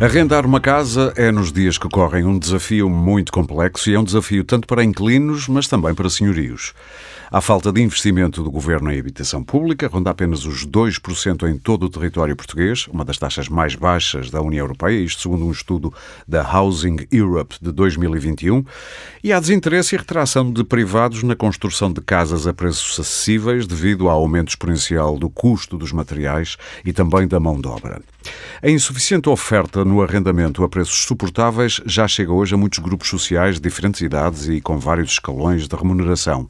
Arrendar uma casa é, nos dias que correm, um desafio muito complexo e é um desafio tanto para inquilinos, mas também para senhorios. Há falta de investimento do Governo em habitação pública, ronda apenas os 2% em todo o território português, uma das taxas mais baixas da União Europeia, isto segundo um estudo da Housing Europe de 2021, e há desinteresse e retração de privados na construção de casas a preços acessíveis devido ao aumento exponencial do custo dos materiais e também da mão de obra. A insuficiente oferta no arrendamento a preços suportáveis já chega hoje a muitos grupos sociais de diferentes idades e com vários escalões de remuneração.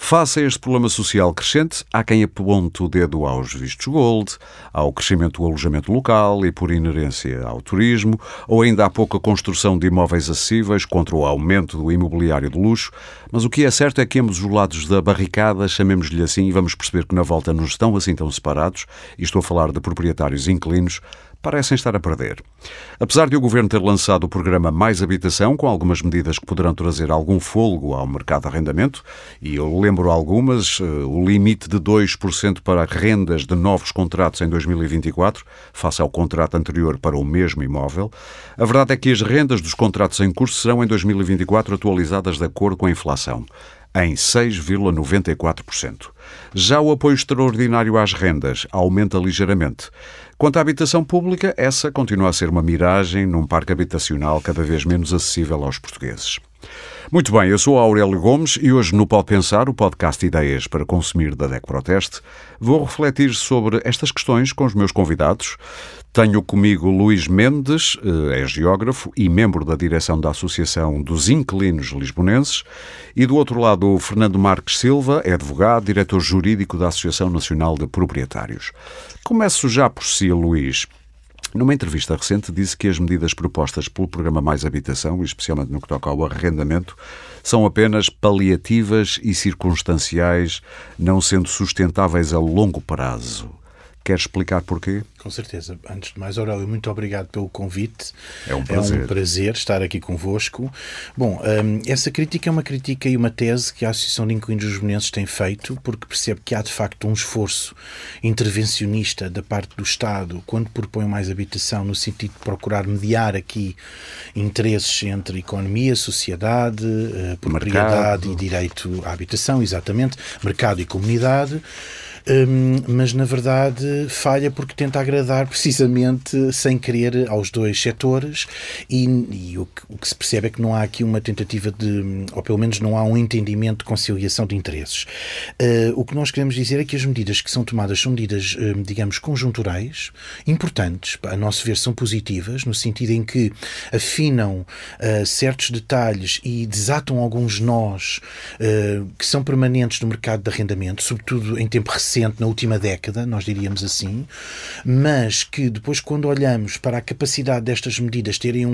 Face a este problema social crescente, há quem aponte o dedo aos vistos gold, ao crescimento do alojamento local e, por inerência, ao turismo, ou ainda há pouca construção de imóveis acessíveis contra o aumento do imobiliário de luxo. Mas o que é certo é que ambos os lados da barricada, chamemos-lhe assim, e vamos perceber que na volta não estão assim tão separados, e estou a falar de proprietários e inquilinos, parecem estar a perder. Apesar de o Governo ter lançado o programa Mais Habitação, com algumas medidas que poderão trazer algum fôlego ao mercado de arrendamento, e eu lembro algumas, o limite de 2% para rendas de novos contratos em 2024, face ao contrato anterior para o mesmo imóvel, a verdade é que as rendas dos contratos em curso serão em 2024 atualizadas de acordo com a inflação, em 6,94%. Já o apoio extraordinário às rendas aumenta ligeiramente. Quanto à habitação pública, essa continua a ser uma miragem num parque habitacional cada vez menos acessível aos portugueses. Muito bem, eu sou Aurélio Gomes e hoje no Pode Pensar, o podcast Ideias para Consumir da DEC Proteste, vou refletir sobre estas questões com os meus convidados. Tenho comigo Luís Mendes, é geógrafo e membro da direção da Associação dos Inquilinos Lisbonenses, e do outro lado o Fernando Marques Silva, é advogado, diretor jurídico da Associação Nacional de Proprietários. Começo já por si, Luís. Numa entrevista recente disse que as medidas propostas pelo programa Mais Habitação, especialmente no que toca ao arrendamento, são apenas paliativas e circunstanciais, não sendo sustentáveis a longo prazo. Quer explicar porquê? Com certeza. Antes de mais, Aurélio, muito obrigado pelo convite. É um prazer. É um prazer estar aqui convosco. Bom, essa crítica é uma crítica e uma tese que a Associação de Inquilinos Lisbonenses tem feito, porque percebe que há, de facto, um esforço intervencionista da parte do Estado quando propõe mais habitação, no sentido de procurar mediar aqui interesses entre economia, sociedade, propriedade e direito à habitação, exatamente, mercado e comunidade. Mas na verdade falha porque tenta agradar precisamente sem querer aos dois setores e o que se percebe é que não há aqui uma tentativa de, ou pelo menos não há um entendimento de conciliação de interesses. O que nós queremos dizer é que as medidas que são tomadas são medidas, digamos, conjunturais, importantes, a nosso ver são positivas, no sentido em que afinam certos detalhes e desatam alguns nós que são permanentes no mercado de arrendamento, sobretudo em tempo recente, na última década, nós diríamos assim, mas que depois, quando olhamos para a capacidade destas medidas terem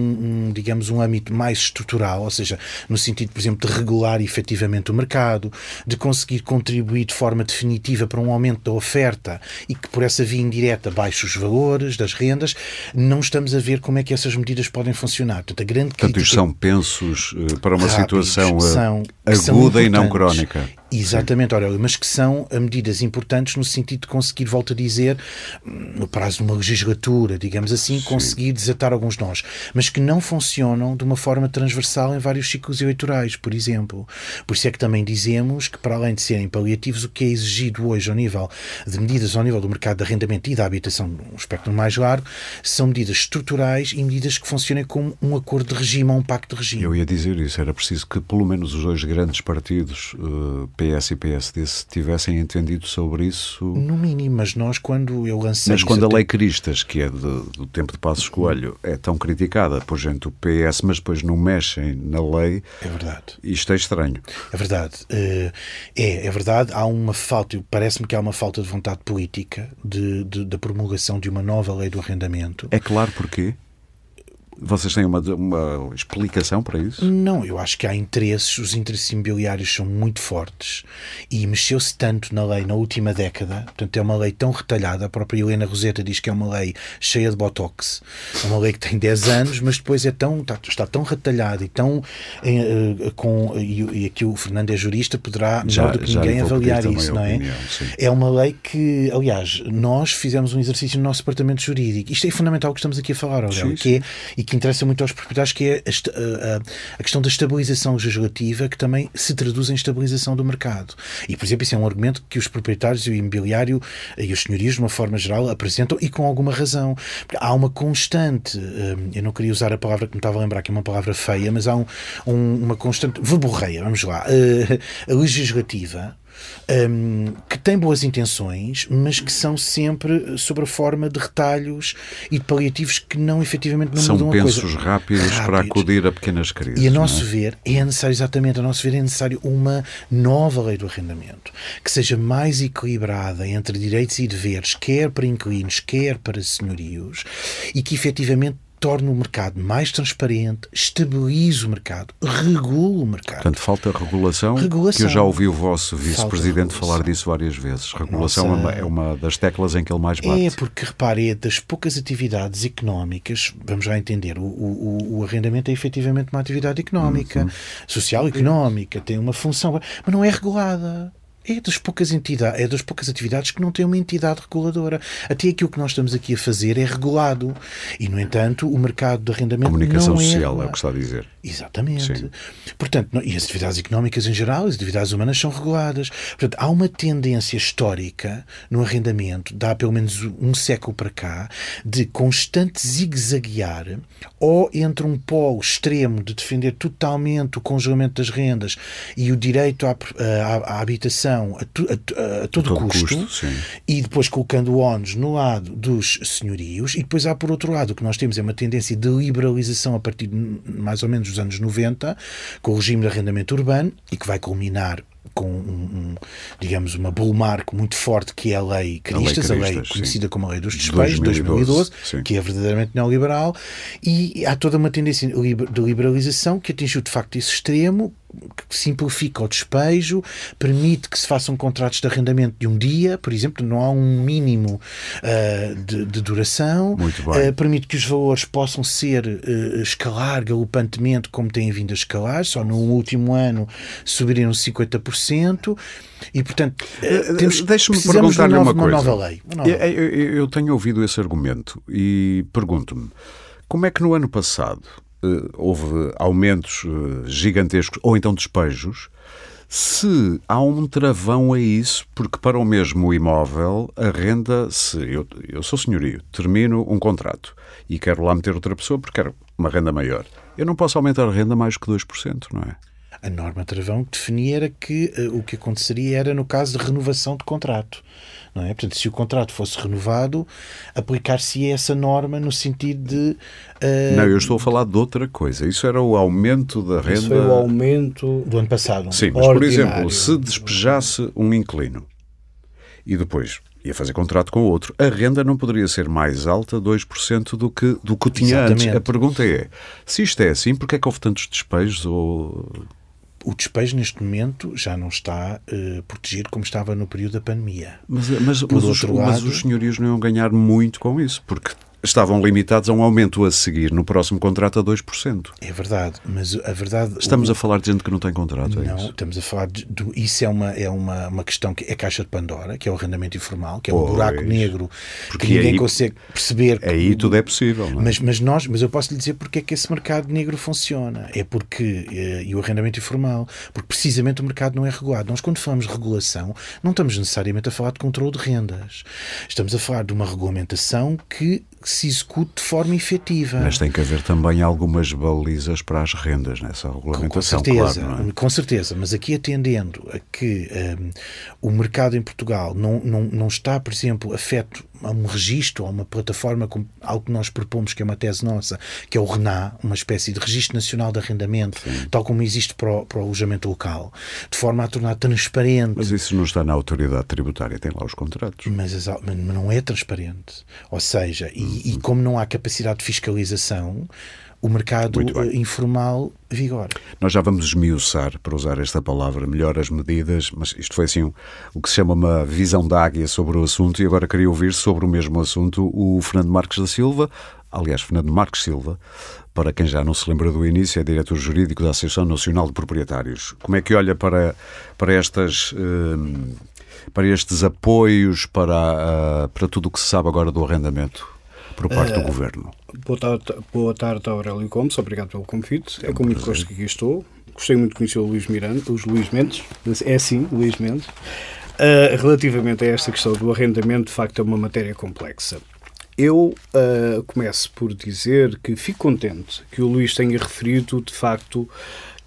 digamos, um âmbito mais estrutural, ou seja, no sentido, por exemplo, de regular efetivamente o mercado, de conseguir contribuir de forma definitiva para um aumento da oferta e que por essa via indireta baixe os valores das rendas, não estamos a ver como é que essas medidas podem funcionar. Portanto, a grande crítica... isto são pensos para uma rápidos, situação aguda e não crónica. Exatamente, Aurélio, mas que são medidas importantes no sentido de conseguir, volto a dizer, no prazo de uma legislatura, digamos assim, conseguir desatar alguns nós, mas que não funcionam de uma forma transversal em vários ciclos eleitorais, por exemplo. Por isso é que também dizemos que, para além de serem paliativos, o que é exigido hoje ao nível de medidas ao nível do mercado de arrendamento e da habitação, um espectro mais largo, são medidas estruturais e medidas que funcionem como um acordo de regime ou um pacto de regime. Eu ia dizer isso, era preciso que pelo menos os dois grandes partidos, PS e PSD, se tivessem entendido sobre isso. No mínimo, mas nós quando eu lancei... Mas quando a lei Cristas, que é do tempo de Passos Coelho, é tão criticada por gente do PS, mas depois não mexem na lei... É verdade. Isto é estranho. É verdade. É verdade. Há uma falta, parece-me que há uma falta de vontade política da promulgação de uma nova lei do arrendamento. É claro porquê? Vocês têm uma explicação para isso? Não, eu acho que há interesses, os interesses imobiliários são muito fortes e mexeu-se tanto na lei na última década, portanto é uma lei tão retalhada, a própria Helena Roseta diz que é uma lei cheia de botox, é uma lei que tem 10 anos, mas depois está tão retalhada e tão e aqui o Fernando é jurista, poderá melhor do que ninguém avaliar isso, não é? Opinião, é uma lei que, aliás, nós fizemos um exercício no nosso departamento jurídico, isto é fundamental que estamos aqui a falar, Aurélio, que interessa muito aos proprietários, que é a questão da estabilização legislativa, que também se traduz em estabilização do mercado. E, por exemplo, isso é um argumento que os proprietários e o imobiliário e os senhorios, de uma forma geral, apresentam, e com alguma razão. Porque há uma constante, eu não queria usar a palavra que me estava a lembrar, que é uma palavra feia, mas há uma constante verborreia, vamos lá, legislativa, que tem boas intenções, mas que são sempre sobre a forma de retalhos e de paliativos que não efetivamente não mudam a coisa. São pensos rápidos para acudir a pequenas crises. E a nosso ver é necessário uma nova lei do arrendamento que seja mais equilibrada entre direitos e deveres, quer para inquilinos, quer para senhorios, e que efetivamente torna o mercado mais transparente, estabiliza o mercado, regula o mercado. Portanto, falta regulação, que eu já ouvi o vosso vice-presidente falar disso várias vezes. Regulação é uma das teclas em que ele mais bate. É, porque, repare, é das poucas atividades económicas, vamos já entender, o arrendamento é efetivamente uma atividade económica, social económica, tem uma função, mas não é regulada. É das poucas atividades que não tem uma entidade reguladora. Até aquilo que nós estamos aqui a fazer é regulado. E, no entanto, o mercado de arrendamento comunicação não social é o que está a dizer. Exatamente. Sim. Portanto, e as atividades económicas em geral, as atividades humanas são reguladas. Portanto, há uma tendência histórica no arrendamento, dá pelo menos um século para cá, de constante zigue-zaguear, ou entre um polo extremo de defender totalmente o congelamento das rendas e o direito à habitação a todo custo, e depois colocando o ónus no lado dos senhorios, e depois há, por outro lado, o que nós temos é uma tendência de liberalização a partir de mais ou menos dos anos 90, com o regime de arrendamento urbano, e que vai culminar com digamos, uma bullmark muito forte, que é a Lei Cristas, a lei conhecida como a Lei dos Despejos, 2012, que é verdadeiramente neoliberal, e há toda uma tendência de liberalização que atingiu de facto esse extremo, que simplifica o despejo, permite que se façam contratos de arrendamento de um dia, por exemplo, não há um mínimo de duração, permite que os valores possam escalar galopantemente, como têm vindo a escalar, só no último ano subiriam 50%, e portanto deixe-me perguntar-lhe uma coisa. Nova lei. Eu tenho ouvido esse argumento e pergunto-me, como é que no ano passado houve aumentos gigantescos, ou então despejos, se há um travão a isso, porque para o mesmo imóvel, a renda, se eu sou senhorio, termino um contrato e quero lá meter outra pessoa porque quero uma renda maior, eu não posso aumentar a renda mais que 2%, não é? A norma travão que definia era que o que aconteceria era no caso de renovação de contrato. Não é? Portanto, se o contrato fosse renovado, aplicar-se essa norma no sentido de... Não, eu estou a falar de outra coisa. Isso era o aumento da renda... Isso foi o aumento do ano passado. Sim, mas por exemplo, se despejasse um inquilino e depois ia fazer contrato com outro, a renda não poderia ser mais alta 2% do que tinha Exatamente. Antes. A pergunta é, se isto é assim, porque é que houve tantos despejos? O despejo, neste momento, já não está protegido como estava no período da pandemia. Mas os senhorios não iam ganhar muito com isso, porque estavam limitados a um aumento a seguir no próximo contrato a 2%. É verdade, mas a verdade... Estamos a falar de gente que não tem contrato, Não, isso? Estamos a falar isso é uma questão que é a caixa de Pandora, que é o arrendamento informal, que é um buraco negro que ninguém consegue perceber. Aí tudo é possível, não é? Mas eu posso lhe dizer porque é que esse mercado negro funciona. É porque, e o arrendamento informal, porque precisamente o mercado não é regulado. Nós, quando falamos de regulação, não estamos necessariamente a falar de controle de rendas. Estamos a falar de uma regulamentação que se execute de forma efetiva. Mas tem que haver também algumas balizas para as rendas nessa regulamentação, claro. Com certeza, mas aqui atendendo a que o mercado em Portugal não está, por exemplo, afeto a um registro, a uma plataforma, como algo que nós propomos, que é uma tese nossa, que é o RENA, uma espécie de Registro Nacional de Arrendamento, tal como existe para o alojamento local, de forma a tornar transparente. Mas isso não está na autoridade tributária, tem lá os contratos. Mas não é transparente. Ou seja, e como não há capacidade de fiscalização, o mercado informal vigora. Nós já vamos esmiuçar, para usar esta palavra, melhor as medidas, mas isto foi assim o que se chama uma visão da águia sobre o assunto, e agora queria ouvir sobre o mesmo assunto o Fernando Marques da Silva. Aliás, Fernando Marques Silva, para quem já não se lembra do início, é diretor jurídico da Associação Nacional de Proprietários. Como é que olha para estes apoios, para tudo o que se sabe agora do arrendamento por parte do Governo? Boa tarde, Aurélio Gomes, obrigado pelo convite. É com muito gosto que aqui estou. Gostei muito de conhecer o Luís Mendes. É sim, Luís Mendes. Relativamente a esta questão do arrendamento, de facto é uma matéria complexa. Eu começo por dizer que fico contente que o Luís tenha referido, de facto,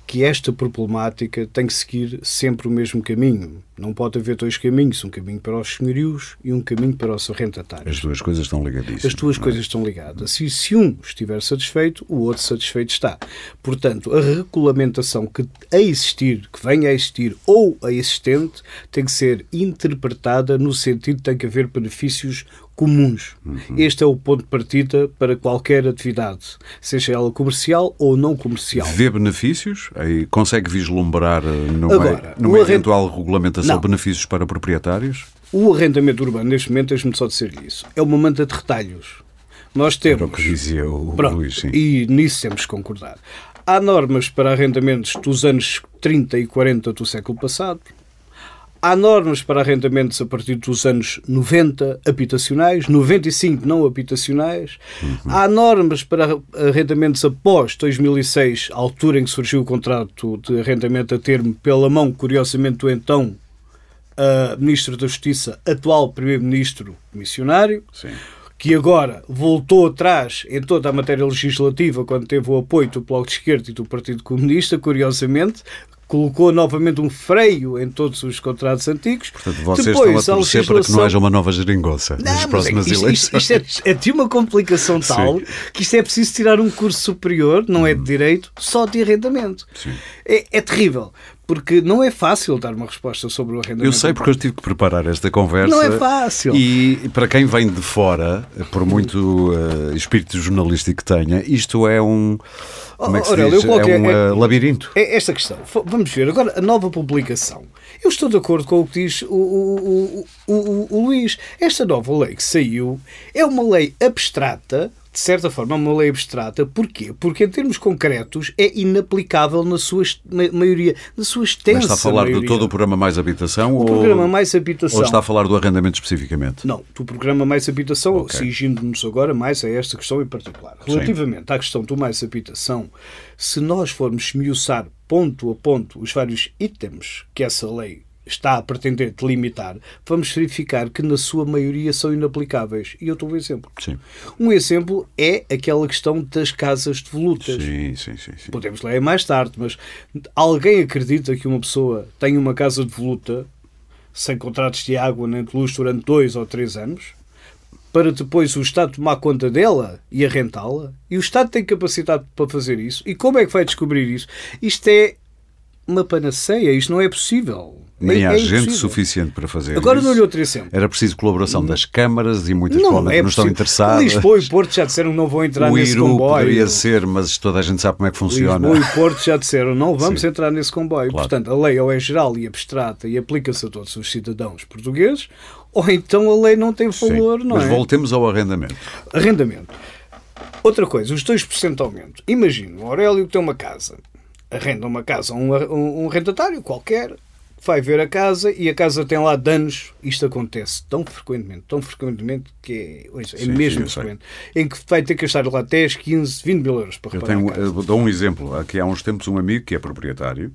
que esta problemática tem que seguir sempre o mesmo caminho. Não pode haver dois caminhos, um caminho para os senhorios e um caminho para os arrendatários. As duas coisas estão ligadíssimas. As duas coisas estão ligadas. E se um estiver satisfeito, o outro satisfeito está. Portanto, a regulamentação que venha a existir ou a existente, tem que ser interpretada no sentido de que tem que haver benefícios comuns. Este é o ponto de partida para qualquer atividade, seja ela comercial ou não comercial. Vê benefícios? Aí consegue vislumbrar numa eventual regulamentação benefícios para proprietários? O arrendamento urbano, neste momento, deixe-me só dizer isso, é uma manta de retalhos. Nós temos... Era o que dizia o Luís, sim. E nisso temos que concordar. Há normas para arrendamentos dos anos 30 e 40 do século passado. Há normas para arrendamentos a partir dos anos 90 habitacionais, 95 não habitacionais. Há normas para arrendamentos após 2006, a altura em que surgiu o contrato de arrendamento a termo pela mão, curiosamente, do então Ministro da Justiça, atual Primeiro-Ministro missionário. Sim. Que agora voltou atrás em toda a matéria legislativa quando teve o apoio do Bloco de Esquerda e do Partido Comunista, curiosamente, colocou novamente um freio em todos os contratos antigos. Portanto, vocês estão a torcer para que não haja uma nova geringonça nas próximas eleições. Isto é de uma complicação tal que isto é preciso tirar um curso superior, não é de direito, só de arrendamento. É terrível. Porque não é fácil dar uma resposta sobre o arrendamento. Eu sei, porque eu tive que preparar esta conversa. Não é fácil. E para quem vem de fora, por muito espírito jornalístico que tenha, isto é um... Como é que se diz? É um labirinto. É esta questão. Vamos ver. Agora, a nova publicação. Eu estou de acordo com o que diz o Luís. Esta nova lei que saiu é uma lei abstrata. De certa forma, é uma lei abstrata. Porquê? Porque, em termos concretos, é inaplicável na sua maioria, na sua extensa maioria. Mas está a falar de todo o programa Mais Habitação? Programa Mais Habitação. Ou está a falar do arrendamento especificamente? Não, do programa Mais Habitação, exigindo-nos agora mais a esta questão em particular. Relativamente à questão do Mais Habitação, se nós formos esmiuçar ponto a ponto os vários itens que essa lei está a pretender delimitar, vamos verificar que na sua maioria são inaplicáveis. E eu dou um exemplo. Sim. Um exemplo é aquela questão das casas de volutas. Sim. Podemos ler mais tarde, mas alguém acredita que uma pessoa tem uma casa de voluta sem contratos de água nem de luz durante 2 ou 3 anos, para depois o Estado tomar conta dela e arrendá-la? E o Estado tem capacidade para fazer isso? E como é que vai descobrir isso? Isto é uma panaceia, isto não é possível. Nem há gente suficiente para fazer Agora isso. dou-lhe outro exemplo. Era preciso colaboração das câmaras e muitas provavelmente não estão interessadas. Lisboa e Porto já disseram que não vão entrar nesse comboio. O Iru poderia ser, mas toda a gente sabe como é que funciona. Lisboa e Porto já disseram não vamos entrar nesse comboio. Claro. Portanto, a lei ou é geral e abstrata e aplica-se a todos os cidadãos portugueses, ou então a lei não tem valor, não mas voltemos ao arrendamento. Arrendamento. Outra coisa, os 2% de aumento. Imagina, o Aurélio que tem uma casa, arrenda uma casa a um arrendatário qualquer, vai ver a casa e a casa tem lá danos. Isto acontece tão frequentemente que é mesmo frequente. Em que vai ter que gastar lá 10, 15, 20 mil euros para reparar a casa. Eu dou um exemplo. Aqui há uns tempos um amigo que é proprietário,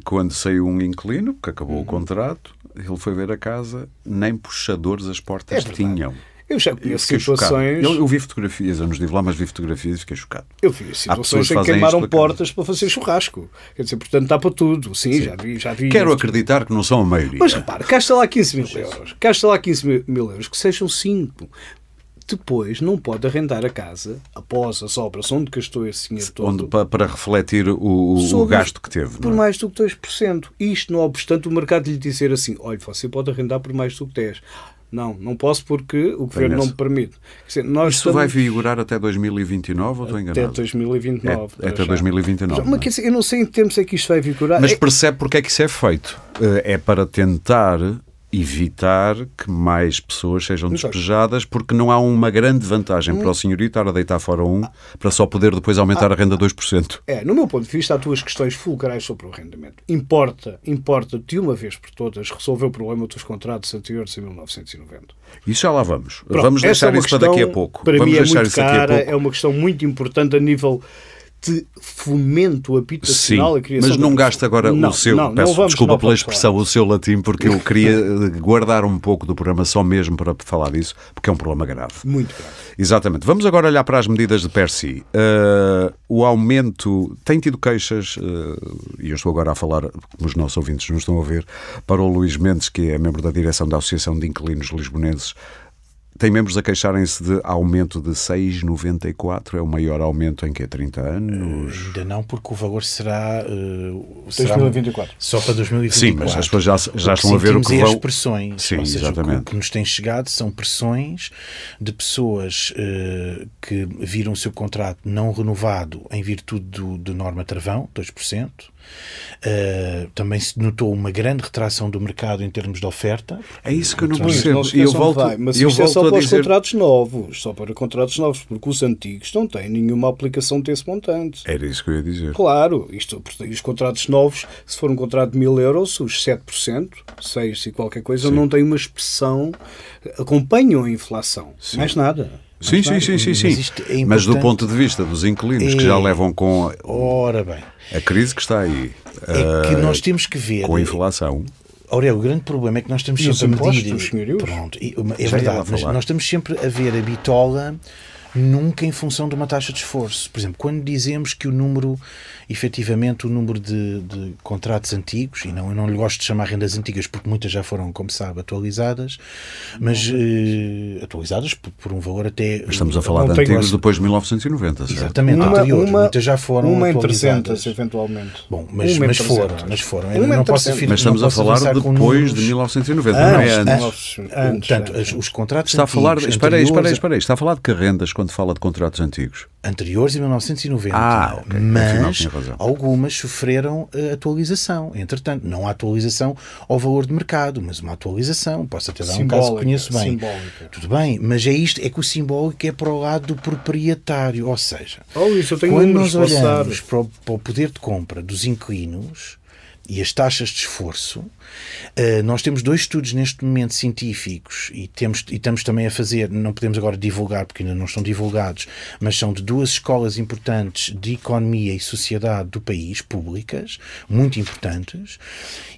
quando saiu um inquilino, que acabou o contrato, ele foi ver a casa, nem puxadores as portas tinham. Eu já conheço situações... Eu vi fotografias, eu não estive lá, mas vi fotografias e fiquei chocado. Eu vi situações em que queimaram portas para fazer churrasco. Quer dizer, portanto, está para tudo. Sim. Já vi. Quero acreditar que não são a maioria. Mas repara, gasta lá 15 mil euros. Gasta lá 15 mil euros, que sejam 5. Depois não pode arrendar a casa após as obras onde gastou esse dinheiro todo. Para refletir o gasto que teve. Por mais do que 2%. Isto não obstante o mercado lhe dizer assim, olha, você pode arrendar por mais do que 10%. Não posso porque o Governo não me permite. Quer dizer, Isso vai vigorar até 2029 ou estou enganado? Até 2029. Até 2029. Mas quer dizer, eu não sei em que termos é que isto vai vigorar. Mas percebe porque é que isso é feito? É para tentar evitar que mais pessoas sejam despejadas, porque não há uma grande vantagem para o senhorio estar a deitar fora para só poder depois aumentar a renda 2%. No meu ponto de vista, há duas questões fulcrais sobre o rendimento. Importa de uma vez por todas resolver o problema dos contratos anteriores a 1990. Isso já lá vamos. Pronto, vamos deixar isso para daqui a pouco. Para vamos mim é deixar muito isso daqui a cara, pouco. é uma questão muito importante a nível de fomento habitacional. Sim, a criação mas não gaste agora o seu, peço desculpa pela expressão, o seu latim, porque eu queria guardar um pouco do programa só mesmo para falar disso, porque é um problema grave. Muito grave. Exatamente. Vamos agora olhar para as medidas de per si. O aumento, tem tido queixas, e eu estou agora a falar, como os nossos ouvintes não estão a ver, para o Luís Mendes, que é membro da direção da Associação de Inquilinos Lisbonenses. Tem membros a queixarem-se de aumento de 6,94, é o maior aumento em que 30 anos? Ainda não, porque o valor será 2024. Só para 2024. Sim, mas as pessoas já estão a ver o que vão... as pressões. Sim, ou seja, exatamente. o que nos tem chegado são pressões de pessoas que viram o seu contrato não renovado em virtude do norma travão, 2%. Também se notou uma grande retração do mercado em termos de oferta. É isso que eu não Mas percebo. não Eu volto, mas eu isto é só volto a para os dizer... contratos novos, porque os antigos não têm nenhuma aplicação desse montante. Era isso que eu ia dizer. Claro, os contratos novos, se for um contrato de 1.000 euros, os 7%, 6% e qualquer coisa, não têm uma expressão, acompanham a inflação. Sim. Mais nada. Sim. Mas do ponto de vista dos inquilinos que já levam com Ora bem, a crise que está aí, é que nós temos que ver com a inflação. Aurélio, o grande problema é que nós estamos E sempre a medir. os senhorios? Pronto, é verdade, mas nós estamos sempre a ver a bitola nunca em função de uma taxa de esforço. Por exemplo, quando dizemos que o número, efetivamente, o número de contratos antigos, e eu não lhe gosto de chamar rendas antigas porque muitas já foram, como sabe, atualizadas, mas atualizadas por um valor até... Estamos a falar de antigos depois de 1990, certo? Exatamente, anteriores. Muitas já foram uma atualizadas. Em 300, eventualmente. Bom, mas foram. Mas estamos a falar depois de 1990, não é antes. Portanto, os contratos está a falar antigos... Espera aí. Está a falar de que rendas quando fala de contratos antigos? Anteriores a 1990. Ok. Mas algumas sofreram atualização. Entretanto, não há atualização ao valor de mercado, mas uma atualização. Posso até dar um caso que conheço bem. Simbólica. Tudo bem, mas é que o simbólico é para o lado do proprietário. Ou seja, eu tenho quando nós olhamos para o poder de compra dos inquilinos e as taxas de esforço, nós temos 2 estudos neste momento científicos e estamos também a fazer, não podemos agora divulgar porque ainda não estão divulgados, mas são de 2 escolas importantes de economia e sociedade do país, públicas, muito importantes,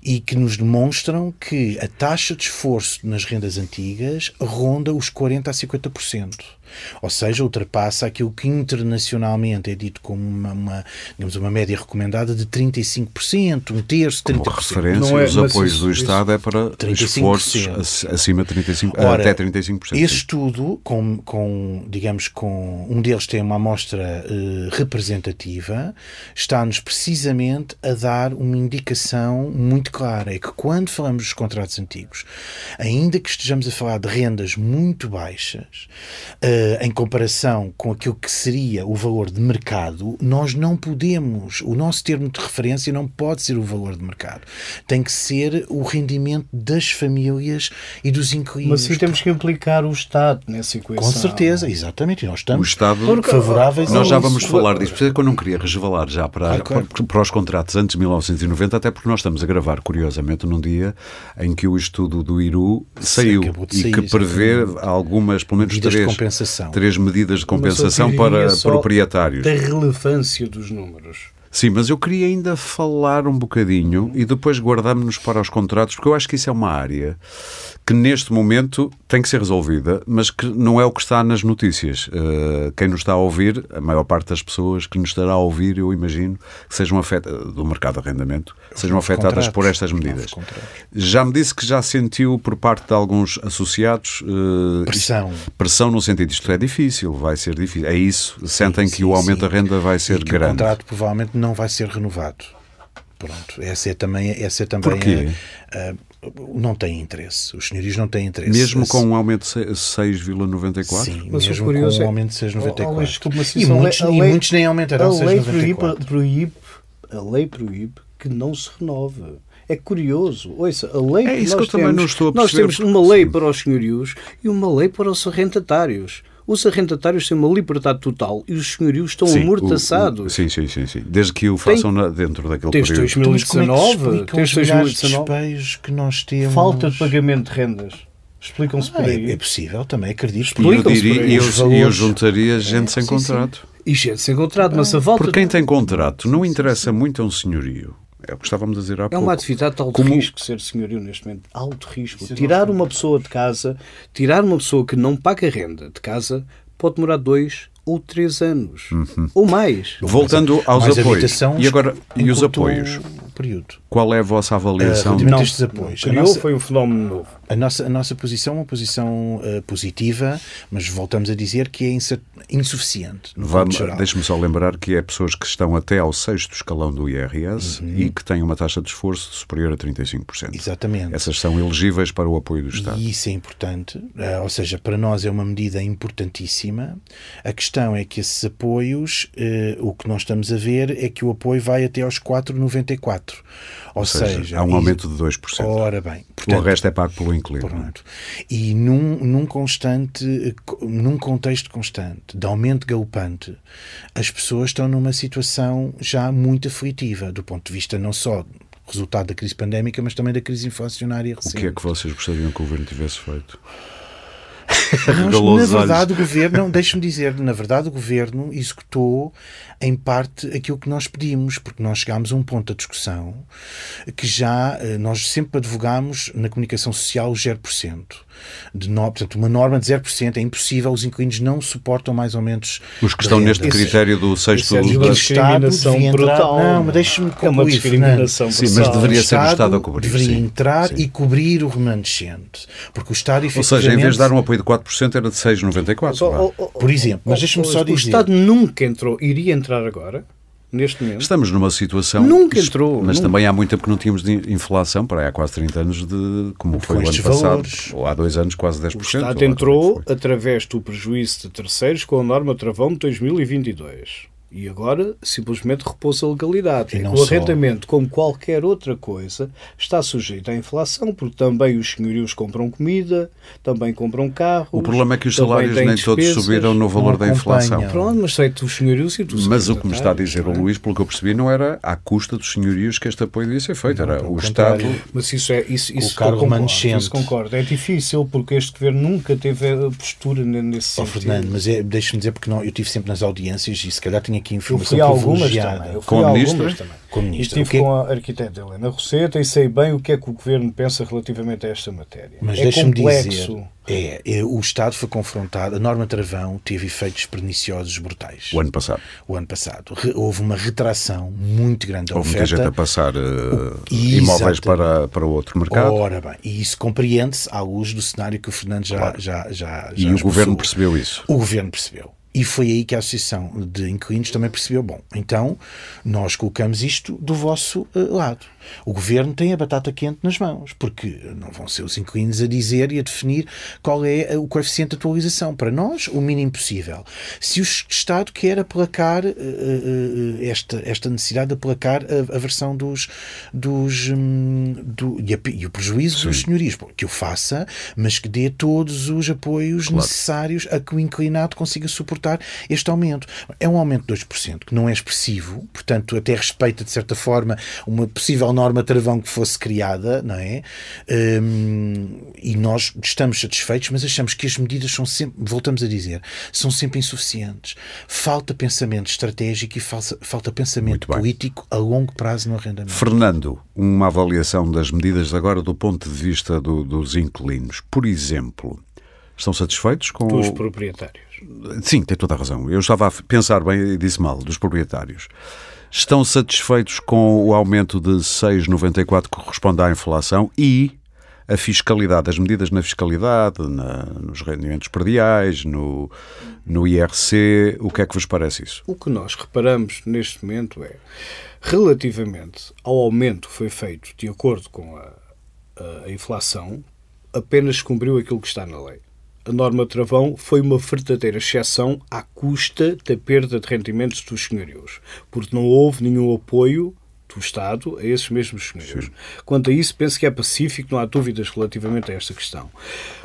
e que nos demonstram que a taxa de esforço nas rendas antigas ronda os 40% a 50%. Ou seja, ultrapassa aquilo que internacionalmente é dito como uma média recomendada de 35%, um terço, 30%. Como referência, os apoios do Estado é para 35%. Esforços acima de 35%, até 35%. Esse estudo, digamos, um deles tem uma amostra representativa, está-nos precisamente a dar uma indicação muito clara, é que quando falamos dos contratos antigos, ainda que estejamos a falar de rendas muito baixas, em comparação com aquilo que seria o valor de mercado, nós não podemos, o nosso termo de referência não pode ser o valor de mercado. Tem que ser o rendimento das famílias e dos inquilinos. Mas sim, temos que implicar o Estado nessa equação. Com certeza, exatamente. E nós estamos Estado, favoráveis a isso. Nós já vamos falar disso. Por isso é que eu não queria resvalar já para os contratos antes de 1990, até porque nós estamos a gravar, curiosamente, num dia em que o estudo do IRU saiu e que prevê algumas, pelo menos três medidas de compensação para proprietários. Da relevância dos números. Sim, mas eu queria ainda falar um bocadinho e depois guardamos-nos para os contratos, porque eu acho que isso é uma área que neste momento tem que ser resolvida, mas que não é o que está nas notícias. Quem nos está a ouvir, a maior parte das pessoas que nos estará a ouvir, eu imagino, que sejam afetadas, do mercado de arrendamento, sejam afetadas por estas medidas. Já me disse que já sentiu por parte de alguns associados pressão no sentido, isto é difícil, vai ser difícil. É isso? Sentem que o aumento da renda vai ser grande? O contrato provavelmente não vai ser renovado. Pronto, essa é também Porquê? não têm interesse. Os senhorios não têm interesse. Mesmo com um aumento de 6,94? Sim, mas mesmo com um aumento de 6,94. E a muitos nem aumentarão 6,94. A lei proíbe que não se renove. É curioso. Ouça, a lei é que isso nós que eu também não estou a perceber. Nós temos uma lei para os senhorios e uma lei para os arrendatários. Os arrendatários têm uma liberdade total e os senhorios estão amordaçados. Sim. Desde que o façam dentro daquele desde período. 2019, desde 2019, que nós temos... Falta de pagamento de rendas. Explicam-se por aí. É possível, também acredito. E eu juntaria gente sem contrato. E gente sem contrato, mas a volta... Porque quem tem contrato não interessa muito a um senhorio. É o que estávamos a dizer há pouco. É uma atividade de alto risco ser senhorio neste momento. Alto risco. Tirar uma pessoa de casa, tirar uma pessoa que não paga renda de casa, pode demorar 2 ou 3 anos. Ou mais. Voltando aos apoios. E agora, e os apoios? Período. Qual é a vossa avaliação? Destes apoios. Foi um fenómeno novo. A nossa posição é uma posição positiva, mas voltamos a dizer que é insuficiente. Deixe-me só lembrar que é pessoas que estão até ao 6º escalão do IRS e que têm uma taxa de esforço superior a 35%. Exatamente. Essas são elegíveis para o apoio do Estado. E isso é importante, ou seja, para nós é uma medida importantíssima. A questão é que esses apoios, o que nós estamos a ver é que o apoio vai até aos 4,94%. Ou seja, há um aumento de 2%. Ora bem. Portanto, o resto é pago pelo inquilino. Pronto. E num contexto constante de aumento galopante, as pessoas estão numa situação já muito aflitiva, do ponto de vista não só resultado da crise pandémica, mas também da crise inflacionária recente. O que é que vocês gostariam que o governo tivesse feito? Na verdade, o governo, deixe-me dizer, na verdade, o governo executou em parte aquilo que nós pedimos, porque nós chegámos a um ponto da discussão que nós sempre advogámos na comunicação social 0%. Portanto, uma norma de 0% é impossível, os inquilinos não suportam mais ou menos. Os que estão neste critério do 6º do discriminação brutal. Não, mas deixe-me concluir. É uma discriminação brutal. Sim, mas deveria ser o Estado a cobrir. Deveria entrar e cobrir o remanescente. Porque o Estado, efetivamente... Ou seja, em vez de dar um apoio de 4%, era de 6,94%. Por exemplo, mas deixe-me só dizer... O Estado nunca iria entrar agora, neste momento. Estamos numa situação... Nunca entrou. Mas também há muito tempo que não tínhamos de inflação, para aí há quase 30 anos, como foi o ano passado, ou há 2 anos, quase 10%. O Estado entrou através do prejuízo de terceiros com a norma travão de 2022. E agora simplesmente repousa a legalidade. O arrendamento, como qualquer outra coisa, está sujeito à inflação, porque também os senhorios compram comida, também compram carros. O problema é que os salários nem todos subiram no valor da inflação. Pronto, mas sei os senhorios e tu. Mas o que me está a dizer o Luís, pelo que eu percebi, não era à custa dos senhorios que este apoio devia ser feito, era o Estado. Mas isso concordo. É difícil, porque este governo nunca teve a postura nesse sentido. Fernando, mas deixe-me dizer, porque eu estive sempre nas audiências e se calhar tinha aqui informação privilegiada. Com a ministra? Estive com a arquiteta Helena Roseta e sei bem o que é que o governo pensa relativamente a esta matéria. Mas deixa-me dizer, o Estado foi confrontado, a norma travão teve efeitos perniciosos brutais. O ano passado. Houve uma retração muito grande da oferta. Houve muita gente a passar imóveis para outro mercado. Ora bem, e isso compreende-se à luz do cenário que o Fernando já E o governo percebeu isso? O governo percebeu. E foi aí que a Associação de Inquilinos também percebeu, então nós colocamos isto do vosso lado. O governo tem a batata quente nas mãos, porque não vão ser os inquilinos a dizer e a definir qual é o coeficiente de atualização. Para nós, o mínimo possível. Se o Estado quer aplacar esta necessidade de aplacar a versão e o prejuízo dos senhorios, que o faça, mas que dê todos os apoios necessários a que o inquilinato consiga suportar este aumento. É um aumento de 2%, que não é expressivo, portanto até respeita de certa forma uma possível norma travão que fosse criada, não é? E nós estamos satisfeitos, mas achamos que as medidas são sempre, voltamos a dizer, são sempre insuficientes. Falta pensamento estratégico e falta pensamento político a longo prazo no arrendamento. Fernando, uma avaliação das medidas agora do ponto de vista dos inquilinos. Por exemplo, estão satisfeitos com... Dos proprietários. Sim, tem toda a razão. Eu estava a pensar bem e disse mal, dos proprietários. Estão satisfeitos com o aumento de 6,94 que corresponde à inflação e a fiscalidade, as medidas na fiscalidade, nos rendimentos prediais, no IRC, o que é que vos parece isso? O que nós reparamos neste momento é, relativamente ao aumento que foi feito de acordo com a a inflação, apenas cumpriu aquilo que está na lei. A norma travão foi uma verdadeira exceção à custa da perda de rendimentos dos senhorios, porque não houve nenhum apoio do Estado a esses mesmos senhorios. Sim. Quanto a isso, penso que é pacífico, não há dúvidas relativamente a esta questão.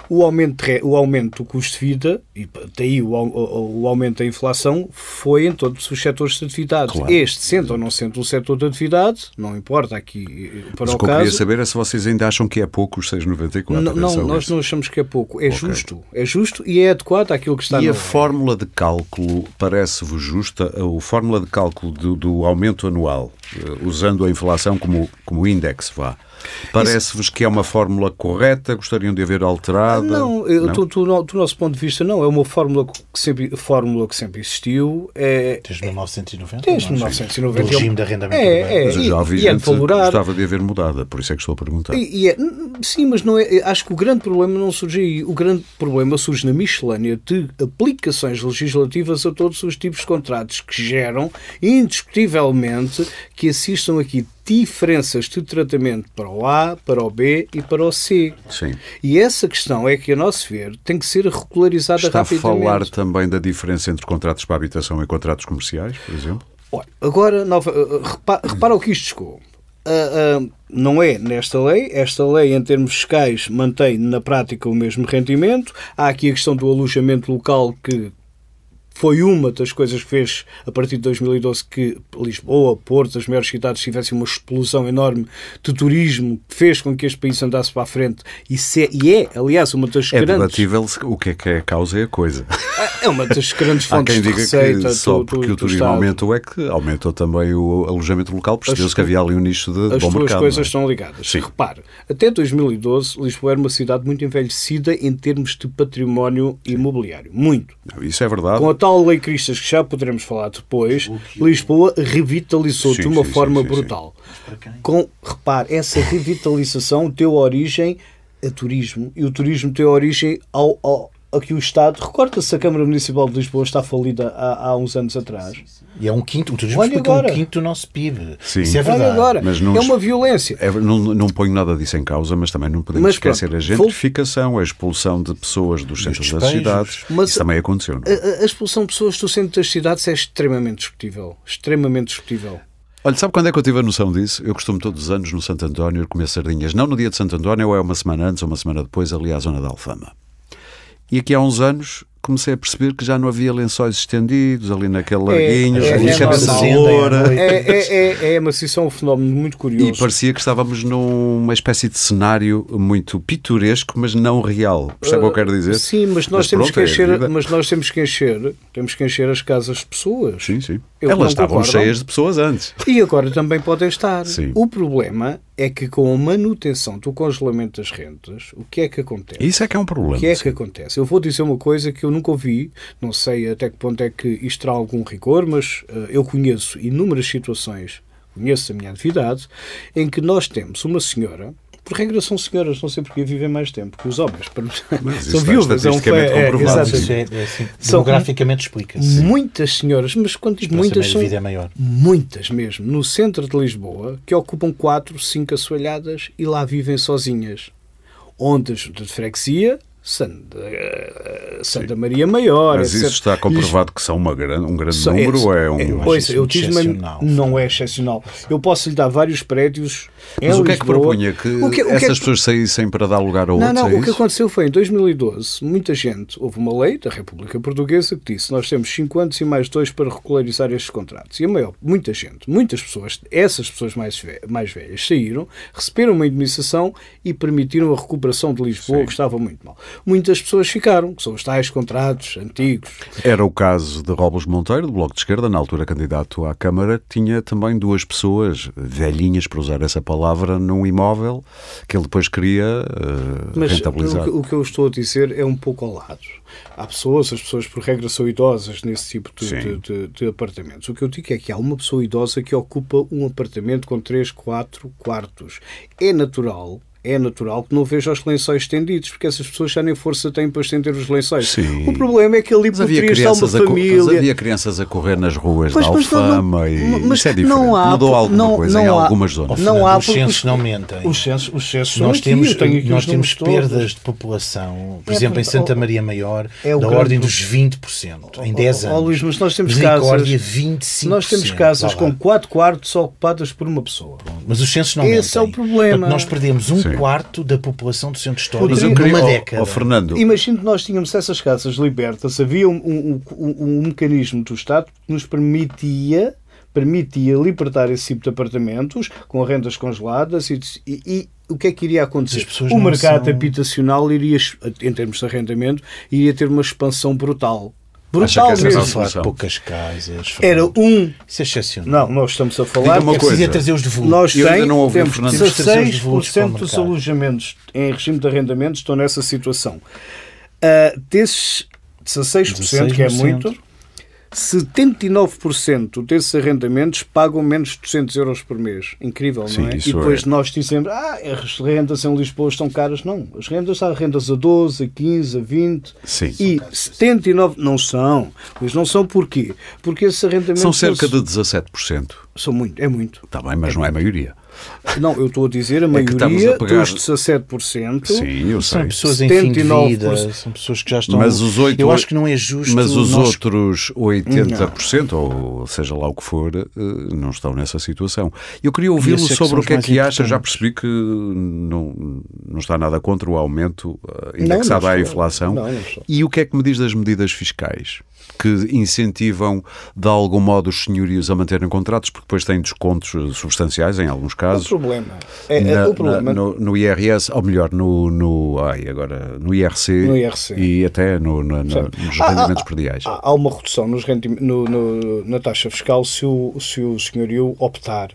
O aumento do custo de vida, e daí o aumento da inflação, foi em todos os setores de atividade. Claro. Este, sendo ou não sendo um setor de atividade, não importa aqui para mas o caso... Mas o que eu queria saber é se vocês ainda acham que é pouco os 6,94. Não, nós não achamos que é pouco. É justo. É justo e é adequado àquilo que está E a fórmula de cálculo parece-vos justa? A fórmula de cálculo do aumento anual, usando a inflação como índice, vá. Parece-vos que é uma fórmula correta? Gostariam de a ver alterada? Não, do nosso ponto de vista, não. É uma fórmula que sempre existiu. Desde 1990? Desde 1990. Do regime de arrendamento Mas eu já ouvi gente que gostava de a ver mudada, por isso é que estou a perguntar. Sim, mas não é, acho que o grande problema não surge aí. O grande problema surge na miscelânea de aplicações legislativas a todos os tipos de contratos que geram, indiscutivelmente, que assistam aqui diferenças de tratamento para o A, para o B e para o C. Sim. E essa questão é que, a nosso ver, tem que ser regularizada rapidamente. Está a falar também da diferença entre contratos para habitação e contratos comerciais, por exemplo? Olha, agora, repara o que isto chegou. Não é nesta lei. Esta lei, em termos fiscais, mantém na prática o mesmo rendimento. Há aqui a questão do alojamento local, que foi uma das coisas que fez, a partir de 2012, que Lisboa, Porto, as maiores cidades tivessem uma explosão enorme de turismo, que fez com que este país andasse para a frente. E é, aliás, uma das grandes... É debatível o que é a causa e a coisa. É uma das grandes fontes de receita. Que só porque o turismo aumentou é que aumentou também o alojamento local, percebeu-se que havia ali um nicho de bom mercado. As duas coisas estão ligadas. Sim. Repare, até 2012, Lisboa era uma cidade muito envelhecida em termos de património imobiliário. Muito. Isso é verdade. Com a tal Lei Cristas, que já poderemos falar depois, Lisboa revitalizou de uma forma brutal. Repare, essa revitalização deu origem a turismo, e o turismo deu origem a que o Estado... Recorda-se, a Câmara Municipal de Lisboa está falida há uns anos atrás. E é um quinto, o turismo explica um quinto do nosso PIB. Sim. Isso é verdade. Agora, mas é uma violência. Não ponho nada disso em causa, mas também não podemos esquecer a gentrificação, a expulsão de pessoas dos centros das cidades. Mas isso também aconteceu, não é? A expulsão de pessoas do centro das cidades é extremamente discutível. Extremamente discutível. Olha, sabe quando é que eu tive a noção disso? Eu costumo todos os anos no Santo António comer sardinhas. Não no dia de Santo António, ou é uma semana antes ou uma semana depois, ali à zona da Alfama. E aqui há uns anos comecei a perceber que já não havia lençóis estendidos ali naquele larguinho, é uma macição, um fenómeno muito curioso. E parecia que estávamos numa espécie de cenário muito pitoresco, mas não real. Percebe o que eu quero dizer? Sim, mas nós temos que encher as casas de pessoas. Sim, sim. Elas estavam cheias de pessoas antes. E agora também podem estar. Sim. O problema é que, com a manutenção do congelamento das rendas, o que é que acontece? Isso é que é um problema. O que é que acontece? Eu vou dizer uma coisa que eu nunca ouvi, não sei até que ponto é que isto terá algum rigor, mas eu conheço inúmeras situações, conheço a minha atividade, em que nós temos uma senhora, por regra são senhoras, não sei porque vivem mais tempo que os homens, são viúvas, demograficamente explica-se. Muitas senhoras, mas quando digo muitas, são vida é maior. Muitas mesmo, no centro de Lisboa, que ocupam 4, 5 assoalhadas e lá vivem sozinhas. Ondas de freguesia, Santa Maria Maior. Mas isso está comprovado que são um grande número ou é um... excepcional? Não é excepcional. Eu posso lhe dar vários prédios em Lisboa. Mas o que é que propunha? Que essas pessoas saíssem para dar lugar a outros? Não, o que aconteceu foi, em 2012, muita gente, houve uma lei da República Portuguesa que disse: nós temos 5 anos e mais 2 para regularizar estes contratos. E muitas pessoas, essas pessoas mais velhas saíram, receberam uma indemnização e permitiram a recuperação de Lisboa, que estava muito mal. Muitas pessoas ficaram, que são os tais contratos antigos. Era o caso de Robles Monteiro, do Bloco de Esquerda, na altura candidato à Câmara, tinha também 2 pessoas velhinhas, para usar essa palavra, num imóvel que ele depois queria rentabilizar. Mas o que eu estou a dizer é um pouco ao lado. Há pessoas, as pessoas por regra são idosas nesse tipo de apartamentos. O que eu digo é que há uma pessoa idosa que ocupa um apartamento com 3, 4 quartos. É natural é natural que não veja os lençóis estendidos, porque essas pessoas já nem força têm para estender os lençóis. Sim. O problema é que ali poderia estar uma família... Mas havia crianças a correr nas ruas da Alfama mas isso é diferente. Não há, mudou alguma coisa em algumas zonas. Não há, os censos não mentem. Os censos nós temos perdas de população, por exemplo, em Santa Maria Maior, da ordem dos 20%, em 10 anos. Luís, mas nós temos casas... 25%. Nós temos casas com 4 quartos ocupadas por uma pessoa. Mas os censos não mentem. Esse é o problema. Nós perdemos um quarto da população do centro histórico numa década. Fernando. Imagino que nós tínhamos essas casas libertas, havia um mecanismo do Estado que nos permitia libertar esse tipo de apartamentos com rendas congeladas e o que é que iria acontecer? O mercado habitacional iria, em termos de arrendamento, iria ter uma expansão brutal. Brutal mesmo. Poucas casas. Era Isso é excepcional. Não, nós estamos a falar... É preciso trazer-os de volta. Nós temos 16% dos alojamentos em regime de arrendamento estão nessa situação. Desses 16%, que é muito, 79% desses arrendamentos pagam menos de 200 euros por mês. Incrível, sim, não é? E depois nós dizemos, as rendas em Lisboa estão caras. Não, as rendas há rendas a 12, a 15, a 20. Sim. E 79 não são. Mas não são porquê? Porque esses arrendamentos... São cerca de 17%. São muito, é muito. Está bem, mas não é a maioria. Não, eu estou a dizer a maioria dos 17%. Sim, eu sei. São pessoas em fim de vida, são pessoas que já estão... Mas os 8... Eu acho que não é justo... Mas os outros 80%, ou seja lá o que for, não estão nessa situação. Eu queria ouvi-lo sobre o que é que acha. Já percebi que não está nada contra o aumento indexado à inflação. Não. E o que é que me diz das medidas fiscais? Que incentivam de algum modo os senhorios a manterem contratos, porque depois têm descontos substanciais em alguns casos. O problema no IRS, ou melhor, no IRC, e até nos rendimentos prediais. Há uma redução na taxa fiscal se o senhorio optar